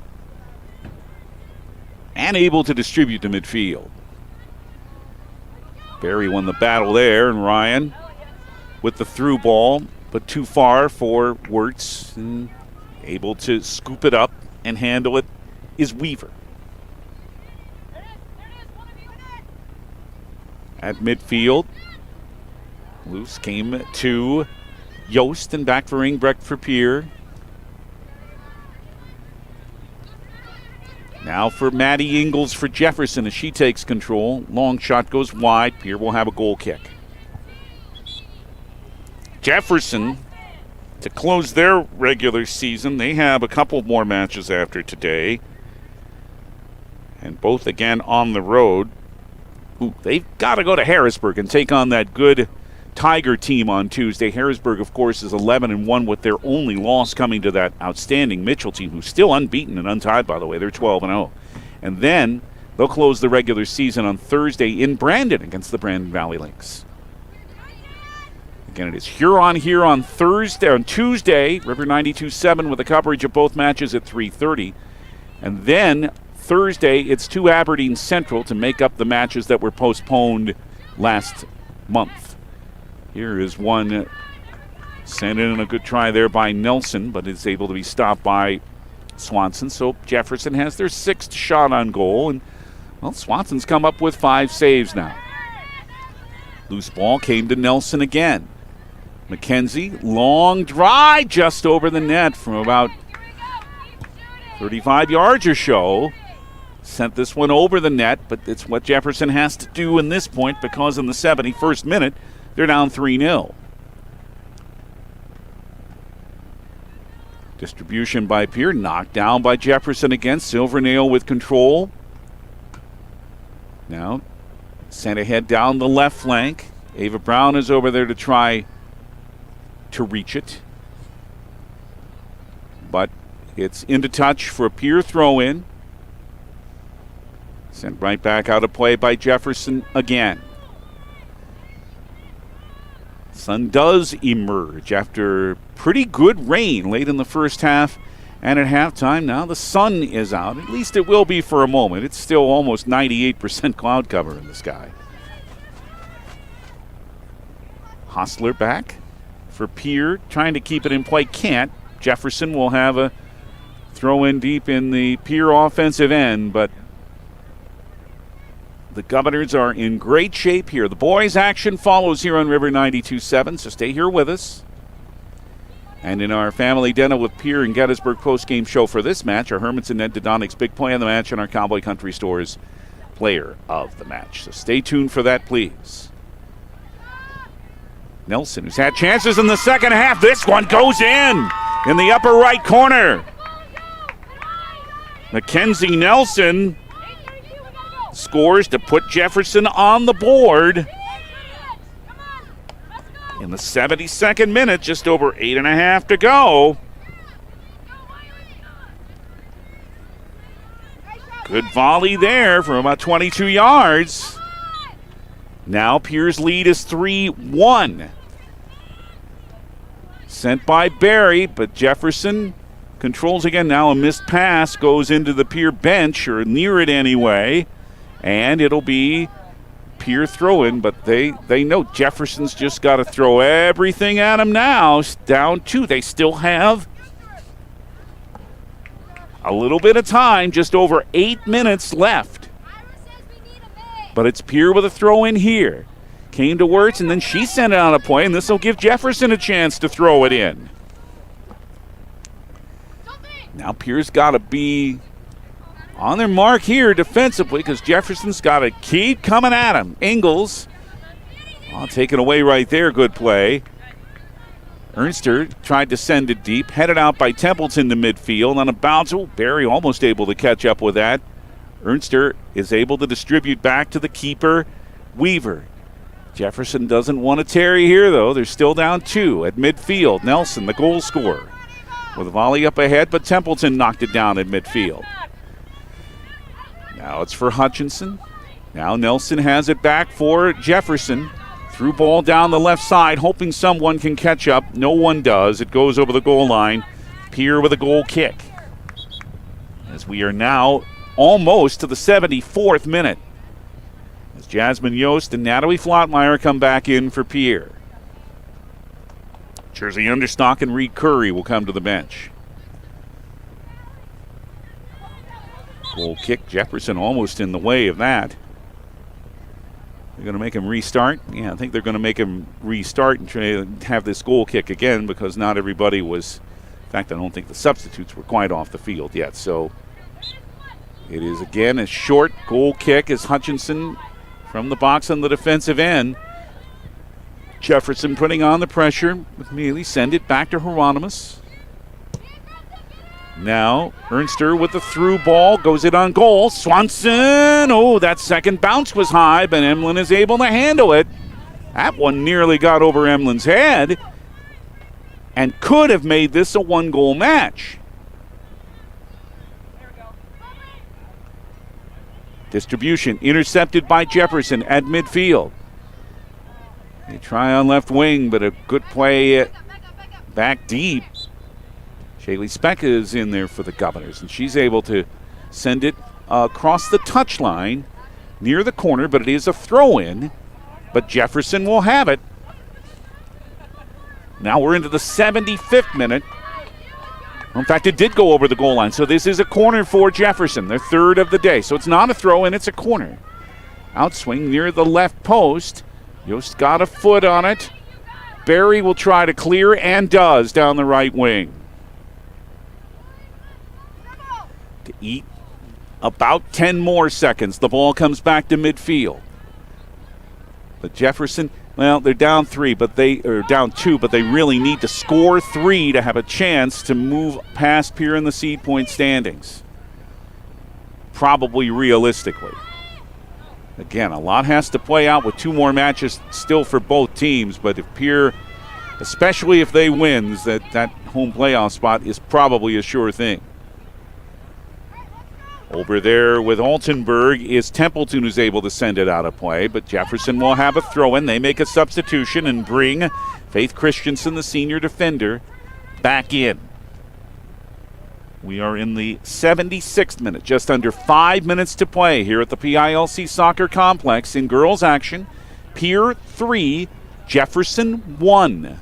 And able to distribute to midfield. Barry won the battle there, and Ryan with the through ball, but too far for Wirtz, and able to scoop it up and handle it is Weaver. At midfield, loose came to Yost, and back for Engbrecht for Pierre. Now for Maddie Ingles for Jefferson as she takes control. Long shot goes wide. Pierre will have a goal kick. Jefferson, to close their regular season, they have a couple more matches after today. And both again on the road. they've got to go to Harrisburg and take on that good Tiger team on Tuesday. Harrisburg, of course, is 11-1 with their only loss coming to that outstanding Mitchell team, who's still unbeaten and untied, by the way. They're 12-0. And then they'll close the regular season on Thursday in Brandon against the Brandon Valley Lynx. Again, it is Huron here on Tuesday, River 92.7 with the coverage of both matches at 3:30. And then Thursday, it's to Aberdeen Central to make up the matches that were postponed last month. Here is one sent in, a good try there by Nelson, but is able to be stopped by Swanson. So Jefferson has their 6th shot on goal, and, well, Swanson's come up with 5 saves now. Loose ball came to Nelson again. McKenzie, long drive just over the net from about 35 yards or so. Sent this one over the net, but it's what Jefferson has to do in this point because in the 71st minute, they're down 3-0. Distribution by Pierre, knocked down by Jefferson again. Silvernail with control. Now sent ahead down the left flank. Ava Brown is over there to try to reach it. But it's into touch for a Pierre throw-in. Sent right back out of play by Jefferson again. Sun does emerge after pretty good rain late in the first half, and at halftime now the sun is out. At least it will be for a moment. It's still almost 98% cloud cover in the sky. Hostler back for Pierre, trying to keep it in play. Can't. Jefferson will have a throw in deep in the Pierre offensive end, but the Governors are in great shape here. The boys' action follows here on River 92.7, so stay here with us. And in our family dinner with Pierre and Gettysburg post-game show for this match, our Hermanson Ned Dodonik's big play on the match and our Cowboy Country Stores player of the match. So stay tuned for that, please. Nelson, who's had chances in the second half. This one goes in the upper right corner. Mackenzie Nelson scores to put Jefferson on the board. In the 72nd minute, just over 8.5 to go. Good volley there from about 22 yards. Now Pierre's lead is 3-1. Sent by Barry, but Jefferson controls again. Now a missed pass goes into the Pierre bench, or near it anyway. And it'll be Pierre throw-in, but they know Jefferson's just got to throw everything at him now. Down 2. They still have a little bit of time, just over 8 minutes left. But it's Pierre with a throw-in here. Came to Wirtz, and then she sent it on a play, and this will give Jefferson a chance to throw it in. Now Pierre's got to be on their mark here defensively because Jefferson's got to keep coming at him. Ingles, taken away right there. Good play. Ernster tried to send it deep, headed out by Templeton to midfield on a bounce. Oh, Barry almost able to catch up with that. Ernster is able to distribute back to the keeper, Weaver. Jefferson doesn't want to tarry here, though. They're still down 2 at midfield. Nelson, the goal scorer, with a volley up ahead, but Templeton knocked it down at midfield. Now it's for Hutchinson. Now Nelson has it back for Jefferson. Through ball down the left side, hoping someone can catch up. No one does. It goes over the goal line. Pierre with a goal kick. As we are now almost to the 74th minute. As Jasmine Yost and Natalie Flottmeyer come back in for Pierre. Jersey Understock and Reed Curry will come to the bench. Goal kick. Jefferson almost in the way of that. They're going to make him restart. Yeah, I think they're going to make him restart and try to have this goal kick again because not everybody was. In fact, I don't think the substitutes were quite off the field yet. So it is again a short goal kick as Hutchinson from the box on the defensive end. Jefferson putting on the pressure with Mealy. Send it back to Hieronymus. Now, Ernster with the through ball, goes it on goal. Swanson, oh, that second bounce was high, but Emlyn is able to handle it. That one nearly got over Emlyn's head and could have made this a one-goal match. Distribution intercepted by Jefferson at midfield. They try on left wing, but a good play back deep. Shaylee Speck is in there for the Governors, and she's able to send it across the touchline near the corner, but it is a throw-in. But Jefferson will have it. Now we're into the 75th minute. In fact, it did go over the goal line, so this is a corner for Jefferson, their third of the day. So it's not a throw-in, it's a corner. Outswing near the left post. Yost got a foot on it. Barry will try to clear and does down the right wing. To eat about 10 more seconds. The ball comes back to midfield. But Jefferson, well, they're down down 2, but they really need to score 3 to have a chance to move past Pierre in the seed point standings. Probably realistically. Again, a lot has to play out with 2 more matches still for both teams, but if Pierre, especially if they wins, that home playoff spot is probably a sure thing. Over there with Altenburg is Templeton, who's able to send it out of play, but Jefferson will have a throw-in. They make a substitution and bring Faith Christensen, the senior defender, back in. We are in the 76th minute, just under 5 minutes to play here at the PILC Soccer Complex in girls action. Pierre 3, Jefferson 1.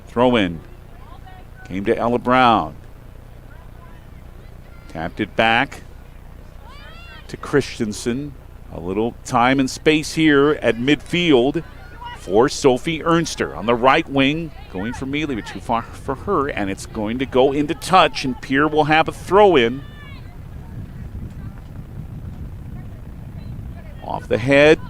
Throw-in came to Ella Brown. Tapped it back to Christensen. A little time and space here at midfield for Sophie Ernster on the right wing. Going for Mealy, but too far for her, and it's going to go into touch, and Pierre will have a throw-in. Off the head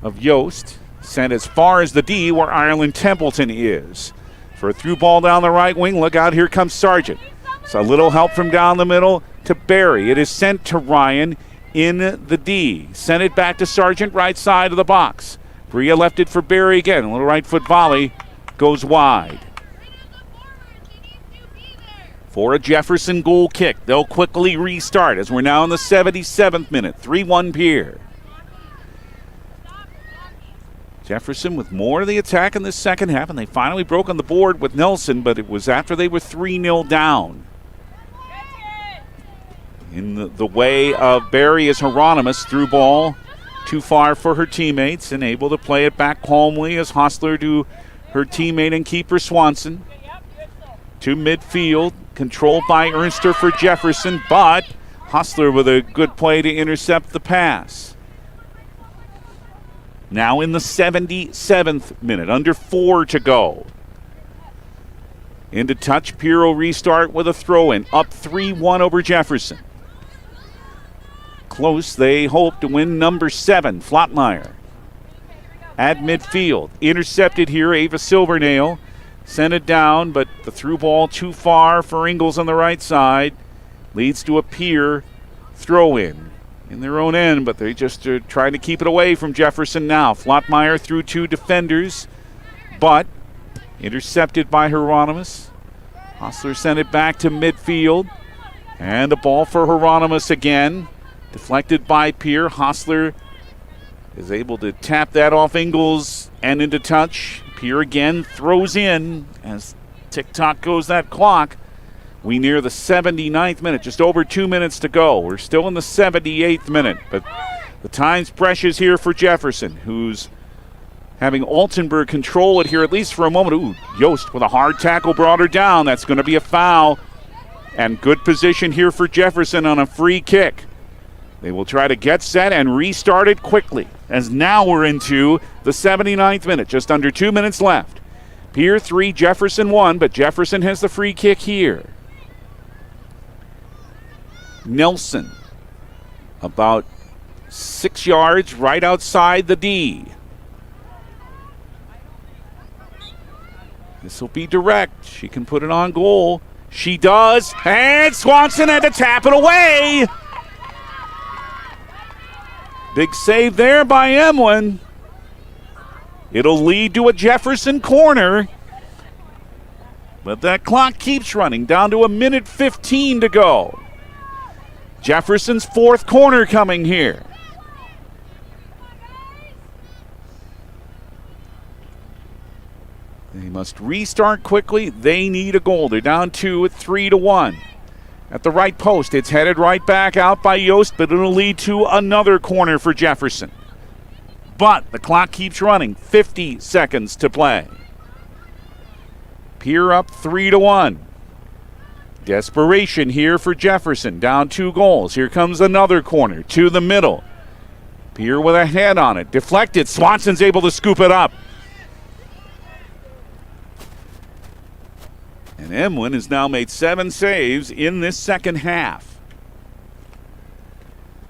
of Yost. Sent as far as the D where Ireland Templeton is. For a through ball down the right wing, look out, here comes Sargent. So a little help from down the middle to Barry. It is sent to Ryan in the D. Sent it back to Sargent, right side of the box. Bria left it for Barry again. A little right foot volley goes wide. For a Jefferson goal kick. They'll quickly restart as we're now in the 77th minute. 3-1 Pierre. Jefferson with more of the attack in this second half, and they finally broke on the board with Nelson, but it was after they were 3-0 down. In the way of Barry is Hieronymus, through ball too far for her teammates and able to play it back calmly as Hostler to her teammate and keeper Swanson. To midfield, controlled by Ernster for Jefferson, but Hostler with a good play to intercept the pass. Now in the 77th minute, under 4 to go. Into touch, Pierre restart with a throw-in, up 3-1 over Jefferson. Close, they hope to win number 7, Flottmeyer. At midfield, intercepted here, Ava Silvernail. Sent it down, but the through ball too far for Ingles on the right side. Leads to a Pierre throw-in their own end, but they just are trying to keep it away from Jefferson now. Flottmeyer through 2 defenders, but intercepted by Hieronymus. Hostler sent it back to midfield, and a ball for Hieronymus again. Deflected by Pierre. Hostler is able to tap that off Ingles and into touch. Pierre again throws in as tick-tock goes that clock. We near the 79th minute, just over 2 minutes to go. We're still in the 78th minute, but the time's precious here for Jefferson, who's having Altenburg control it here at least for a moment. Ooh, Yost with a hard tackle brought her down. That's going to be a foul. And good position here for Jefferson on a free kick. They will try to get set and restart it quickly, as now we're into the 79th minute, just under 2 minutes left. Pierre 3, Jefferson 1, but Jefferson has the free kick here. Nelson, about 6 yards right outside the D. This This will be direct. She can put it on goal. She does. And Swanson had to tap it away. Big save there by Emlyn. It'll lead to a Jefferson corner. But that clock keeps running, down to 1:15 to go. Jefferson's fourth corner coming here. They must restart quickly. They need a goal. They're down 2 at 3-1. At the right post, it's headed right back out by Yost, but it'll lead to another corner for Jefferson. But the clock keeps running. 50 seconds to play. Pierre up 3-1. Desperation here for Jefferson. Down 2 goals. Here comes another corner to the middle. Pierre with a head on it. Deflected. Swanson's able to scoop it up. And Emlyn has now made 7 saves in this second half.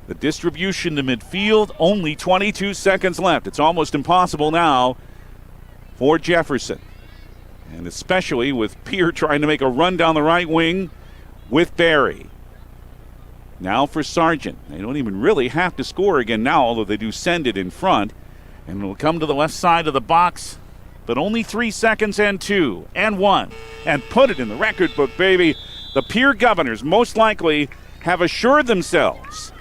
The distribution to midfield, only 22 seconds left. It's almost impossible now for Jefferson. And especially with Pierre trying to make a run down the right wing with Barry. Now for Sargent. They don't even really have to score again now, although they do send it in front. And it'll come to the left side of the box. But only 3 seconds and 2 and 1. And put it in the record book, baby. The Pierre Governors most likely have assured themselves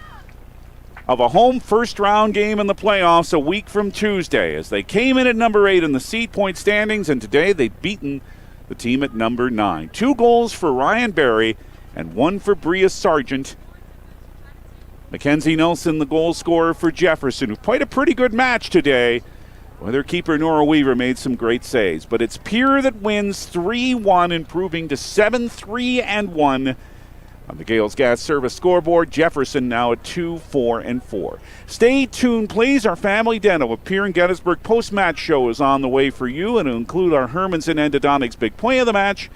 of a home first-round game in the playoffs a week from Tuesday, as they came in at number 8 in the seed point standings, and today they've beaten the team at number 9. 2 goals for Ryan Barry and 1 for Bria Sargent. Mackenzie Nelson, the goal scorer for Jefferson, who played a pretty good match today. Well, their keeper Nora Weaver made some great saves, but it's Pierre that wins 3-1, improving to 7-3-1 on the Gales Gas Service scoreboard. Jefferson now at 2-4-4. Stay tuned, please. Our Family Dental of Pierre and Gettysburg post-match show is on the way for you, and it'll include our Herman's and Endodontics big play of the match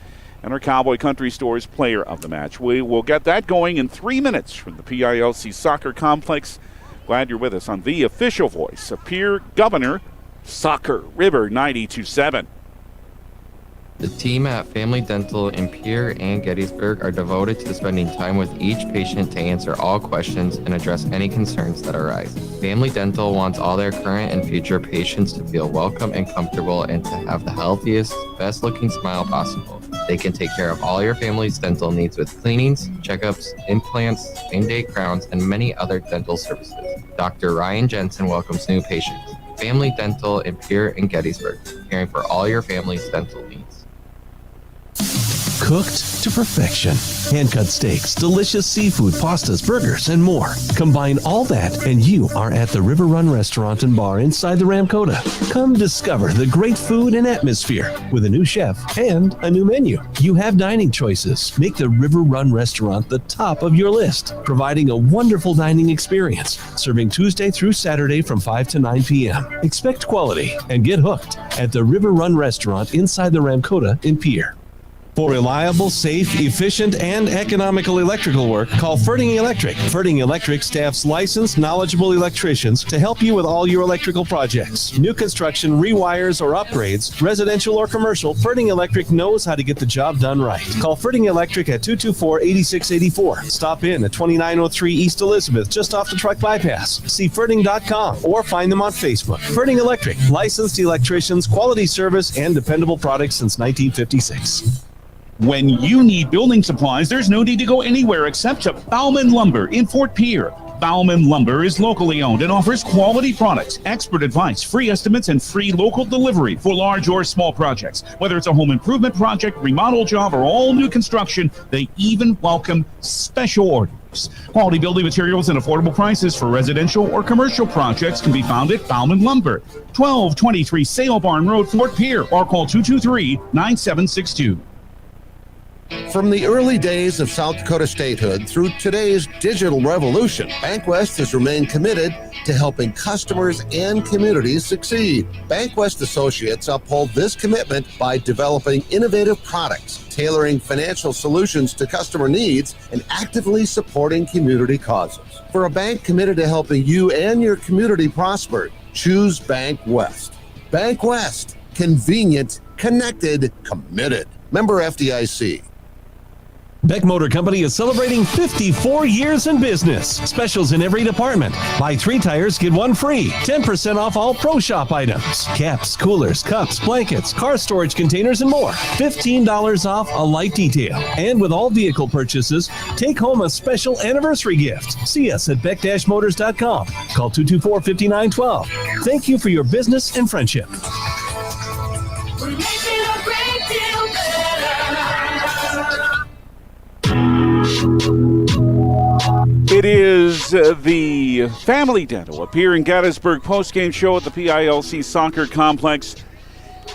and our Cowboy Country Stores player of the match. We will get that going in 3 minutes from the PILC Soccer Complex. Glad you're with us on the official voice of Pierre Governor Soccer, River 92.7. The team at Family Dental in Pierre and Gettysburg are devoted to spending time with each patient to answer all questions and address any concerns that arise. Family Dental wants all their current and future patients to feel welcome and comfortable and to have the healthiest, best-looking smile possible. They can take care of all your family's dental needs with cleanings, checkups, implants, same-day crowns, and many other dental services. Dr. Ryan Jensen welcomes new patients. Family Dental in Pierre and Gettysburg, caring for all your family's dental needs. Cooked to perfection. Hand-cut steaks, delicious seafood, pastas, burgers, and more. Combine all that and you are at the River Run Restaurant and Bar inside the Ramkota. Come discover the great food and atmosphere with a new chef and a new menu. You have dining choices. Make the River Run Restaurant the top of your list, providing a wonderful dining experience. Serving Tuesday through Saturday from 5 to 9 p.m. Expect quality and get hooked at the River Run Restaurant inside the Ramkota in Pierre. For reliable, safe, efficient, and economical electrical work, call Ferding Electric. Ferding Electric staffs licensed, knowledgeable electricians to help you with all your electrical projects. New construction, rewires, or upgrades, residential or commercial, Ferding Electric knows how to get the job done right. Call Ferding Electric at 224-8684. Stop in at 2903 East Elizabeth, just off the truck bypass. See Ferding.com or find them on Facebook. Ferding Electric, licensed electricians, quality service, and dependable products since 1956. When you need building supplies, there's no need to go anywhere except to Bauman Lumber in Fort Pierre. Bauman Lumber is locally owned and offers quality products, expert advice, free estimates, and free local delivery for large or small projects. Whether it's a home improvement project, remodel job, or all new construction, they even welcome special orders. Quality building materials and affordable prices for residential or commercial projects can be found at Bauman Lumber, 1223 Sale Barn Road, Fort Pierre, or call 223-9762. From the early days of South Dakota statehood through today's digital revolution, BankWest has remained committed to helping customers and communities succeed. BankWest Associates uphold this commitment by developing innovative products, tailoring financial solutions to customer needs, and actively supporting community causes. For a bank committed to helping you and your community prosper, choose BankWest. BankWest, convenient, connected, committed. Member FDIC. Beck Motor Company is celebrating 54 years in business. Specials in every department. Buy 3 tires, get 1 free. 10% off all Pro Shop items. Caps, coolers, cups, blankets, car storage containers, and more. $15 off a light detail. And with all vehicle purchases, take home a special anniversary gift. See us at beck-motors.com. Call 224-5912. Thank you for your business and friendship. We make it a great deal better. It is the Family Dental Pierre and Gettysburg postgame show at the PILC Soccer Complex.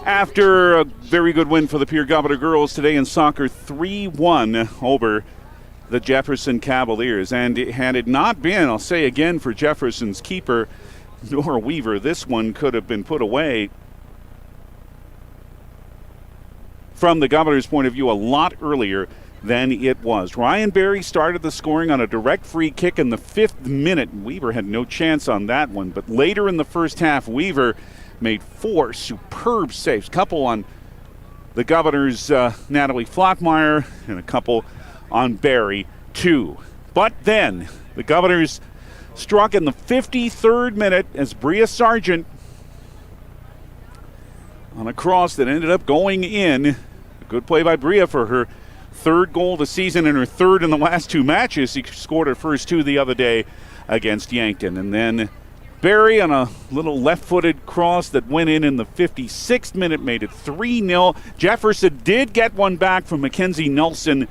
After a very good win for the Pierre Governor girls today in soccer, 3-1 over the Jefferson Cavaliers. And had it not been, I'll say again, for Jefferson's keeper, Nora Weaver, this one could have been put away from the Governor's point of view a lot earlier than it was. Ryan Berry started the scoring on a direct free kick in the 5th minute. Weaver had no chance on that one, but later in the first half, Weaver made 4 superb saves. Couple on the Governor's Natalie Flottmeyer and a couple on Berry, too. But then the Governors struck in the 53rd minute as Bria Sargent on a cross that ended up going in. A good play by Bria for her 3rd goal of the season and her 3rd in the last 2 matches. She scored her first 2 the other day against Yankton. And then Barry on a little left-footed cross that went in the 56th minute made it 3-0. Jefferson did get one back from Mackenzie Nelson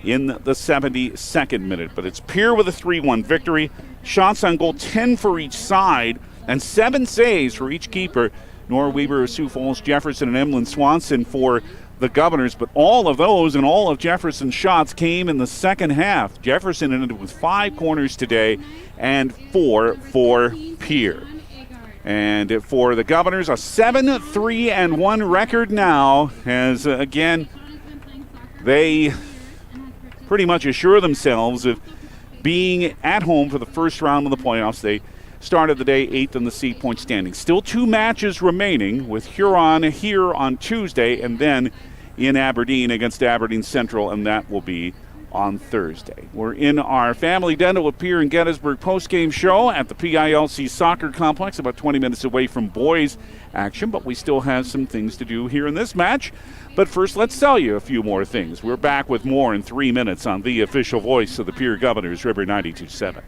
in the 72nd minute. But it's Pierre with a 3-1 victory. Shots on goal 10 for each side and 7 saves for each keeper. Nora Weaver of Sioux Falls, Jefferson, and Emlyn Swanson for the Governors, but all of those and all of Jefferson's shots came in the second half. Jefferson ended with 5 corners today and 4 for Pierre. And for the Governors, a 7-3-1 record now, as again they pretty much assure themselves of being at home for the first round of the playoffs. They started the day 8th in the seed point standing. Still 2 matches remaining, with Huron here on Tuesday and then in Aberdeen against Aberdeen Central, and that will be on Thursday. We're in our Family Dental Pierre and Gettysburg postgame show at the PILC Soccer Complex, about 20 minutes away from boys action, but we still have some things to do here in this match. But first, let's tell you a few more things. We're back with more in 3 minutes on the official voice of the Pierre Governors, River 92.7.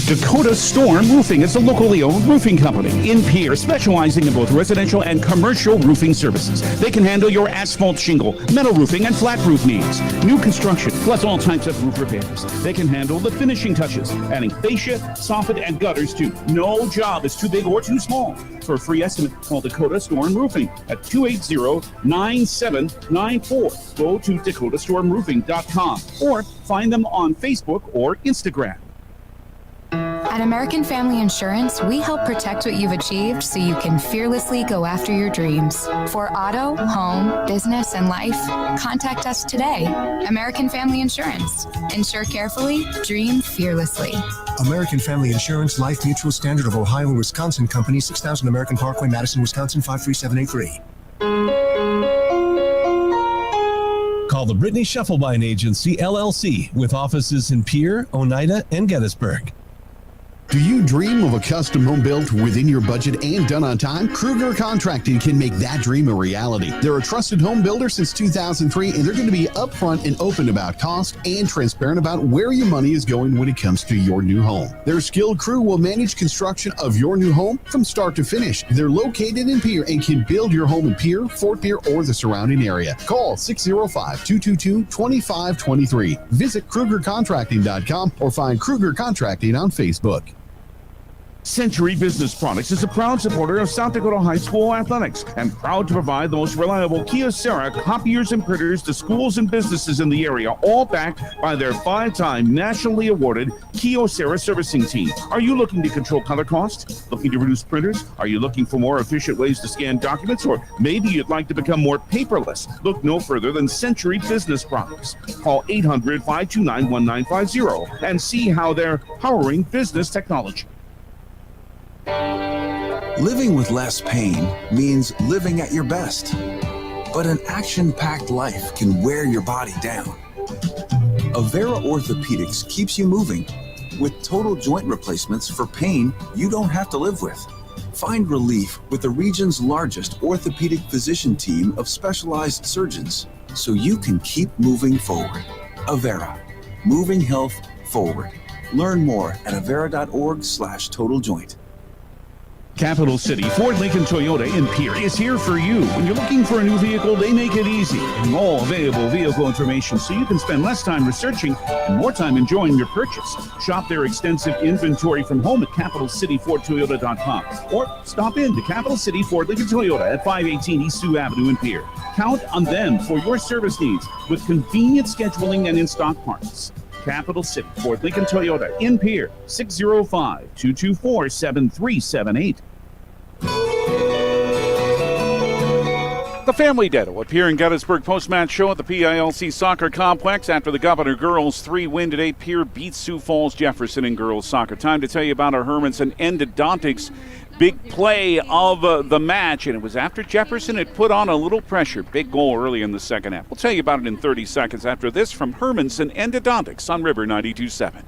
Dakota Storm Roofing is a locally owned roofing company in Pierre, specializing in both residential and commercial roofing services. They can handle your asphalt shingle, metal roofing, and flat roof needs. New construction, plus all types of roof repairs. They can handle the finishing touches, adding fascia, soffit, and gutters too. No job is too big or too small. For a free estimate, call Dakota Storm Roofing at 280-9794. Go to dakotastormroofing.com or find them on Facebook or Instagram. At American Family Insurance, we help protect what you've achieved so you can fearlessly go after your dreams. For auto, home, business, and life, contact us today. American Family Insurance. Insure carefully, dream fearlessly. American Family Insurance, Life Mutual, Standard of Ohio and Wisconsin Company, 6000 American Parkway, Madison, Wisconsin, 53783. Call the Brittany Shufflebine Agency, LLC, with offices in Pierre, Oneida, and Gettysburg. Do you dream of a custom home built within your budget and done on time? Kruger Contracting can make that dream a reality. They're a trusted home builder since 2003, and they're going to be upfront and open about cost and transparent about where your money is going when it comes to your new home. Their skilled crew will manage construction of your new home from start to finish. They're located in Pierre and can build your home in Pierre, Fort Pierre, or the surrounding area. Call 605-222-2523. Visit KrugerContracting.com or find Kruger Contracting on Facebook. Century Business Products is a proud supporter of South Dakota High School athletics and proud to provide the most reliable Kyocera copiers and printers to schools and businesses in the area, all backed by their 5-time nationally awarded Kyocera servicing team. Are you looking to control color costs? Looking to reduce printers? Are you looking for more efficient ways to scan documents? Or maybe you'd like to become more paperless? Look no further than Century Business Products. Call 800-529-1950 and see how they're powering business technology. Living with less pain means living at your best. But an action-packed life can wear your body down. Avera Orthopedics keeps you moving with total joint replacements for pain you don't have to live with. Find relief with the region's largest orthopedic physician team of specialized surgeons so you can keep moving forward. Avera, moving health forward. Learn more at avera.org/totaljoint. Capital City Ford Lincoln Toyota in Pierre is here for you. When you're looking for a new vehicle, they make it easy. And all available vehicle information so you can spend less time researching and more time enjoying your purchase. Shop their extensive inventory from home at CapitalCityFordToyota.com or stop in to Capital City Ford Lincoln Toyota at 518 East Sioux Avenue in Pierre. Count on them for your service needs with convenient scheduling and in-stock parts. Capital City Ford Lincoln Toyota in Pierre, 605-224-7378. The Family Dental at Pierre and Gettysburg post-match show at the PILC Soccer Complex. After the Governor girls 3 win today, Pierre beats Sioux Falls Jefferson in girls soccer. Time to tell you about our Hermanson Endodontics big play of the match, and it was after Jefferson had put on a little pressure. Big goal early in the second half. We'll tell you about it in 30 seconds after this from Hermanson Endodontics on River 92.7.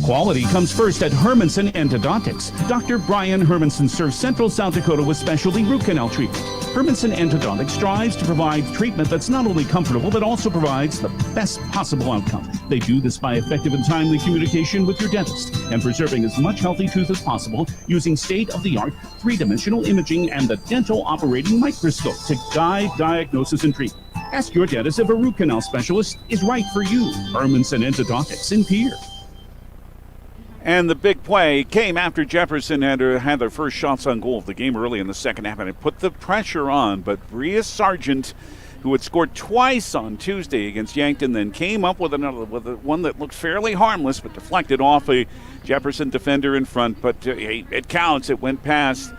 Quality comes first at Hermanson Endodontics. Dr. Brian Hermanson serves Central South Dakota with specialty root canal treatment. Hermanson Endodontics strives to provide treatment that's not only comfortable, but also provides the best possible outcome. They do this by effective and timely communication with your dentist and preserving as much healthy tooth as possible using state-of-the-art three-dimensional imaging and the dental operating microscope to guide diagnosis and treatment. Ask your dentist if a root canal specialist is right for you. Hermanson Endodontics in Pierre. And the big play came after Jefferson had their first shots on goal of the game early in the second half, and it put the pressure on. But Bria Sargent, who had scored twice on Tuesday against Yankton, then came up with one that looked fairly harmless, but deflected off a Jefferson defender in front. But it counts. It went past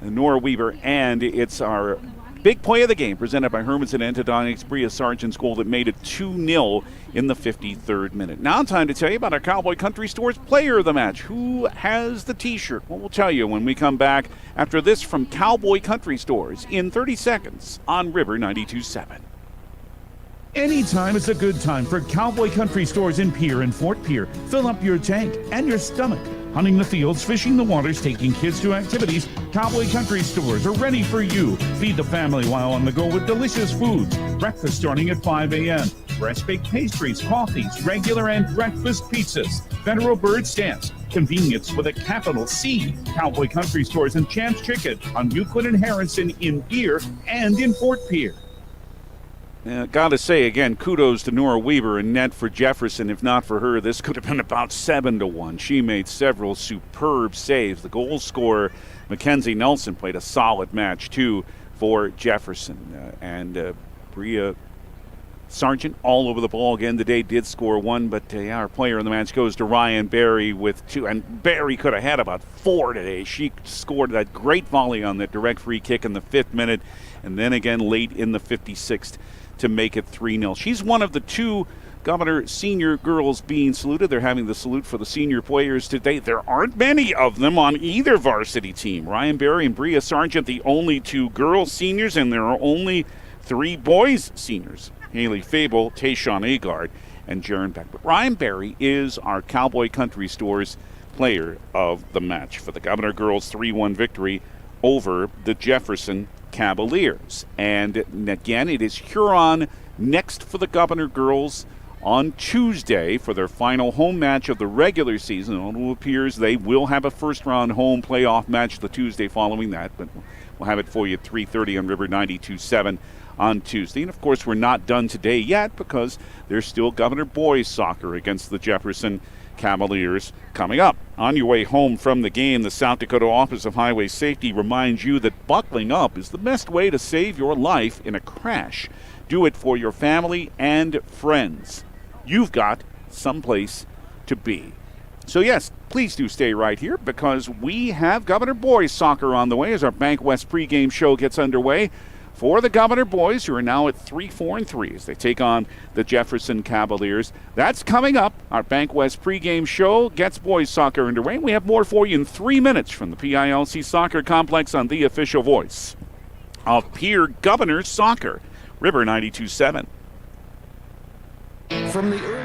Nora Weaver, and it's our big play of the game presented by Hermanson Endodontics, Bria Sargent's goal that made it 2-0 in the 53rd minute. Now time to tell you about our Cowboy Country Store's player of the match. Who has the t-shirt? Well, we'll tell you when we come back after this from Cowboy Country Stores in 30 seconds on River 92.7. Anytime is a good time for Cowboy Country Stores in Pierre and Fort Pierre. Fill up your tank and your stomach. Hunting the fields, fishing the waters, taking kids to activities, Cowboy Country Stores are ready for you. Feed the family while on the go with delicious foods. Breakfast starting at 5 a.m. Fresh baked pastries, coffees, regular and breakfast pizzas. Federal Bird Stamps. Convenience with a capital C. Cowboy Country Stores and Champs Chicken on Euclid and Harrison in Pierre and in Fort Pierre. Gotta say again, kudos to Nora Weaver and net for Jefferson. If not for her, this could have been about 7-1. She made several superb saves. The goal scorer, Mackenzie Nelson, played a solid match too for Jefferson. And Bria Sargent all over the ball again today, did score one, but our player in the match goes to Ryan Berry with 2, and Berry could have had about 4 today. She scored that great volley on that direct free kick in the 5th minute, and then again late in the 56th to make it 3-0. She's one of the 2 Governor senior girls being saluted. They're having the salute for the senior players today. There aren't many of them on either varsity team. Ryan Berry and Bria Sargent, the only 2 girls seniors, and there are only 3 boys seniors. Haley Fable, Tayshawn Agard, and Jaron Beck. But Ryan Berry is our Cowboy Country Stores player of the match for the Governor girls' 3-1 victory over the Jefferson Cavaliers. And again, it is Huron next for the Governor girls on Tuesday for their final home match of the regular season. Although it appears they will have a first-round home playoff match the Tuesday following that, but we'll have it for you at 3:30 on River 92.7 on Tuesday. And, of course, we're not done today yet because there's still Governor boys soccer against the Jefferson Cavaliers coming up. On your way home from the game, the South Dakota Office of Highway Safety reminds you that buckling up is the best way to save your life in a crash. Do it for your family and friends. You've got someplace to be. So, yes, please do stay right here because we have Governor boys soccer on the way as our Bank West pregame show gets underway. for the Governor boys, who are now at 3-4-3 as they take on the Jefferson Cavaliers. That's coming up. Our Bank West pregame show gets boys soccer underway. We have more for you in 3 minutes from the PILC Soccer Complex on the official voice of Pierre Governors Soccer, River 92.7. From the early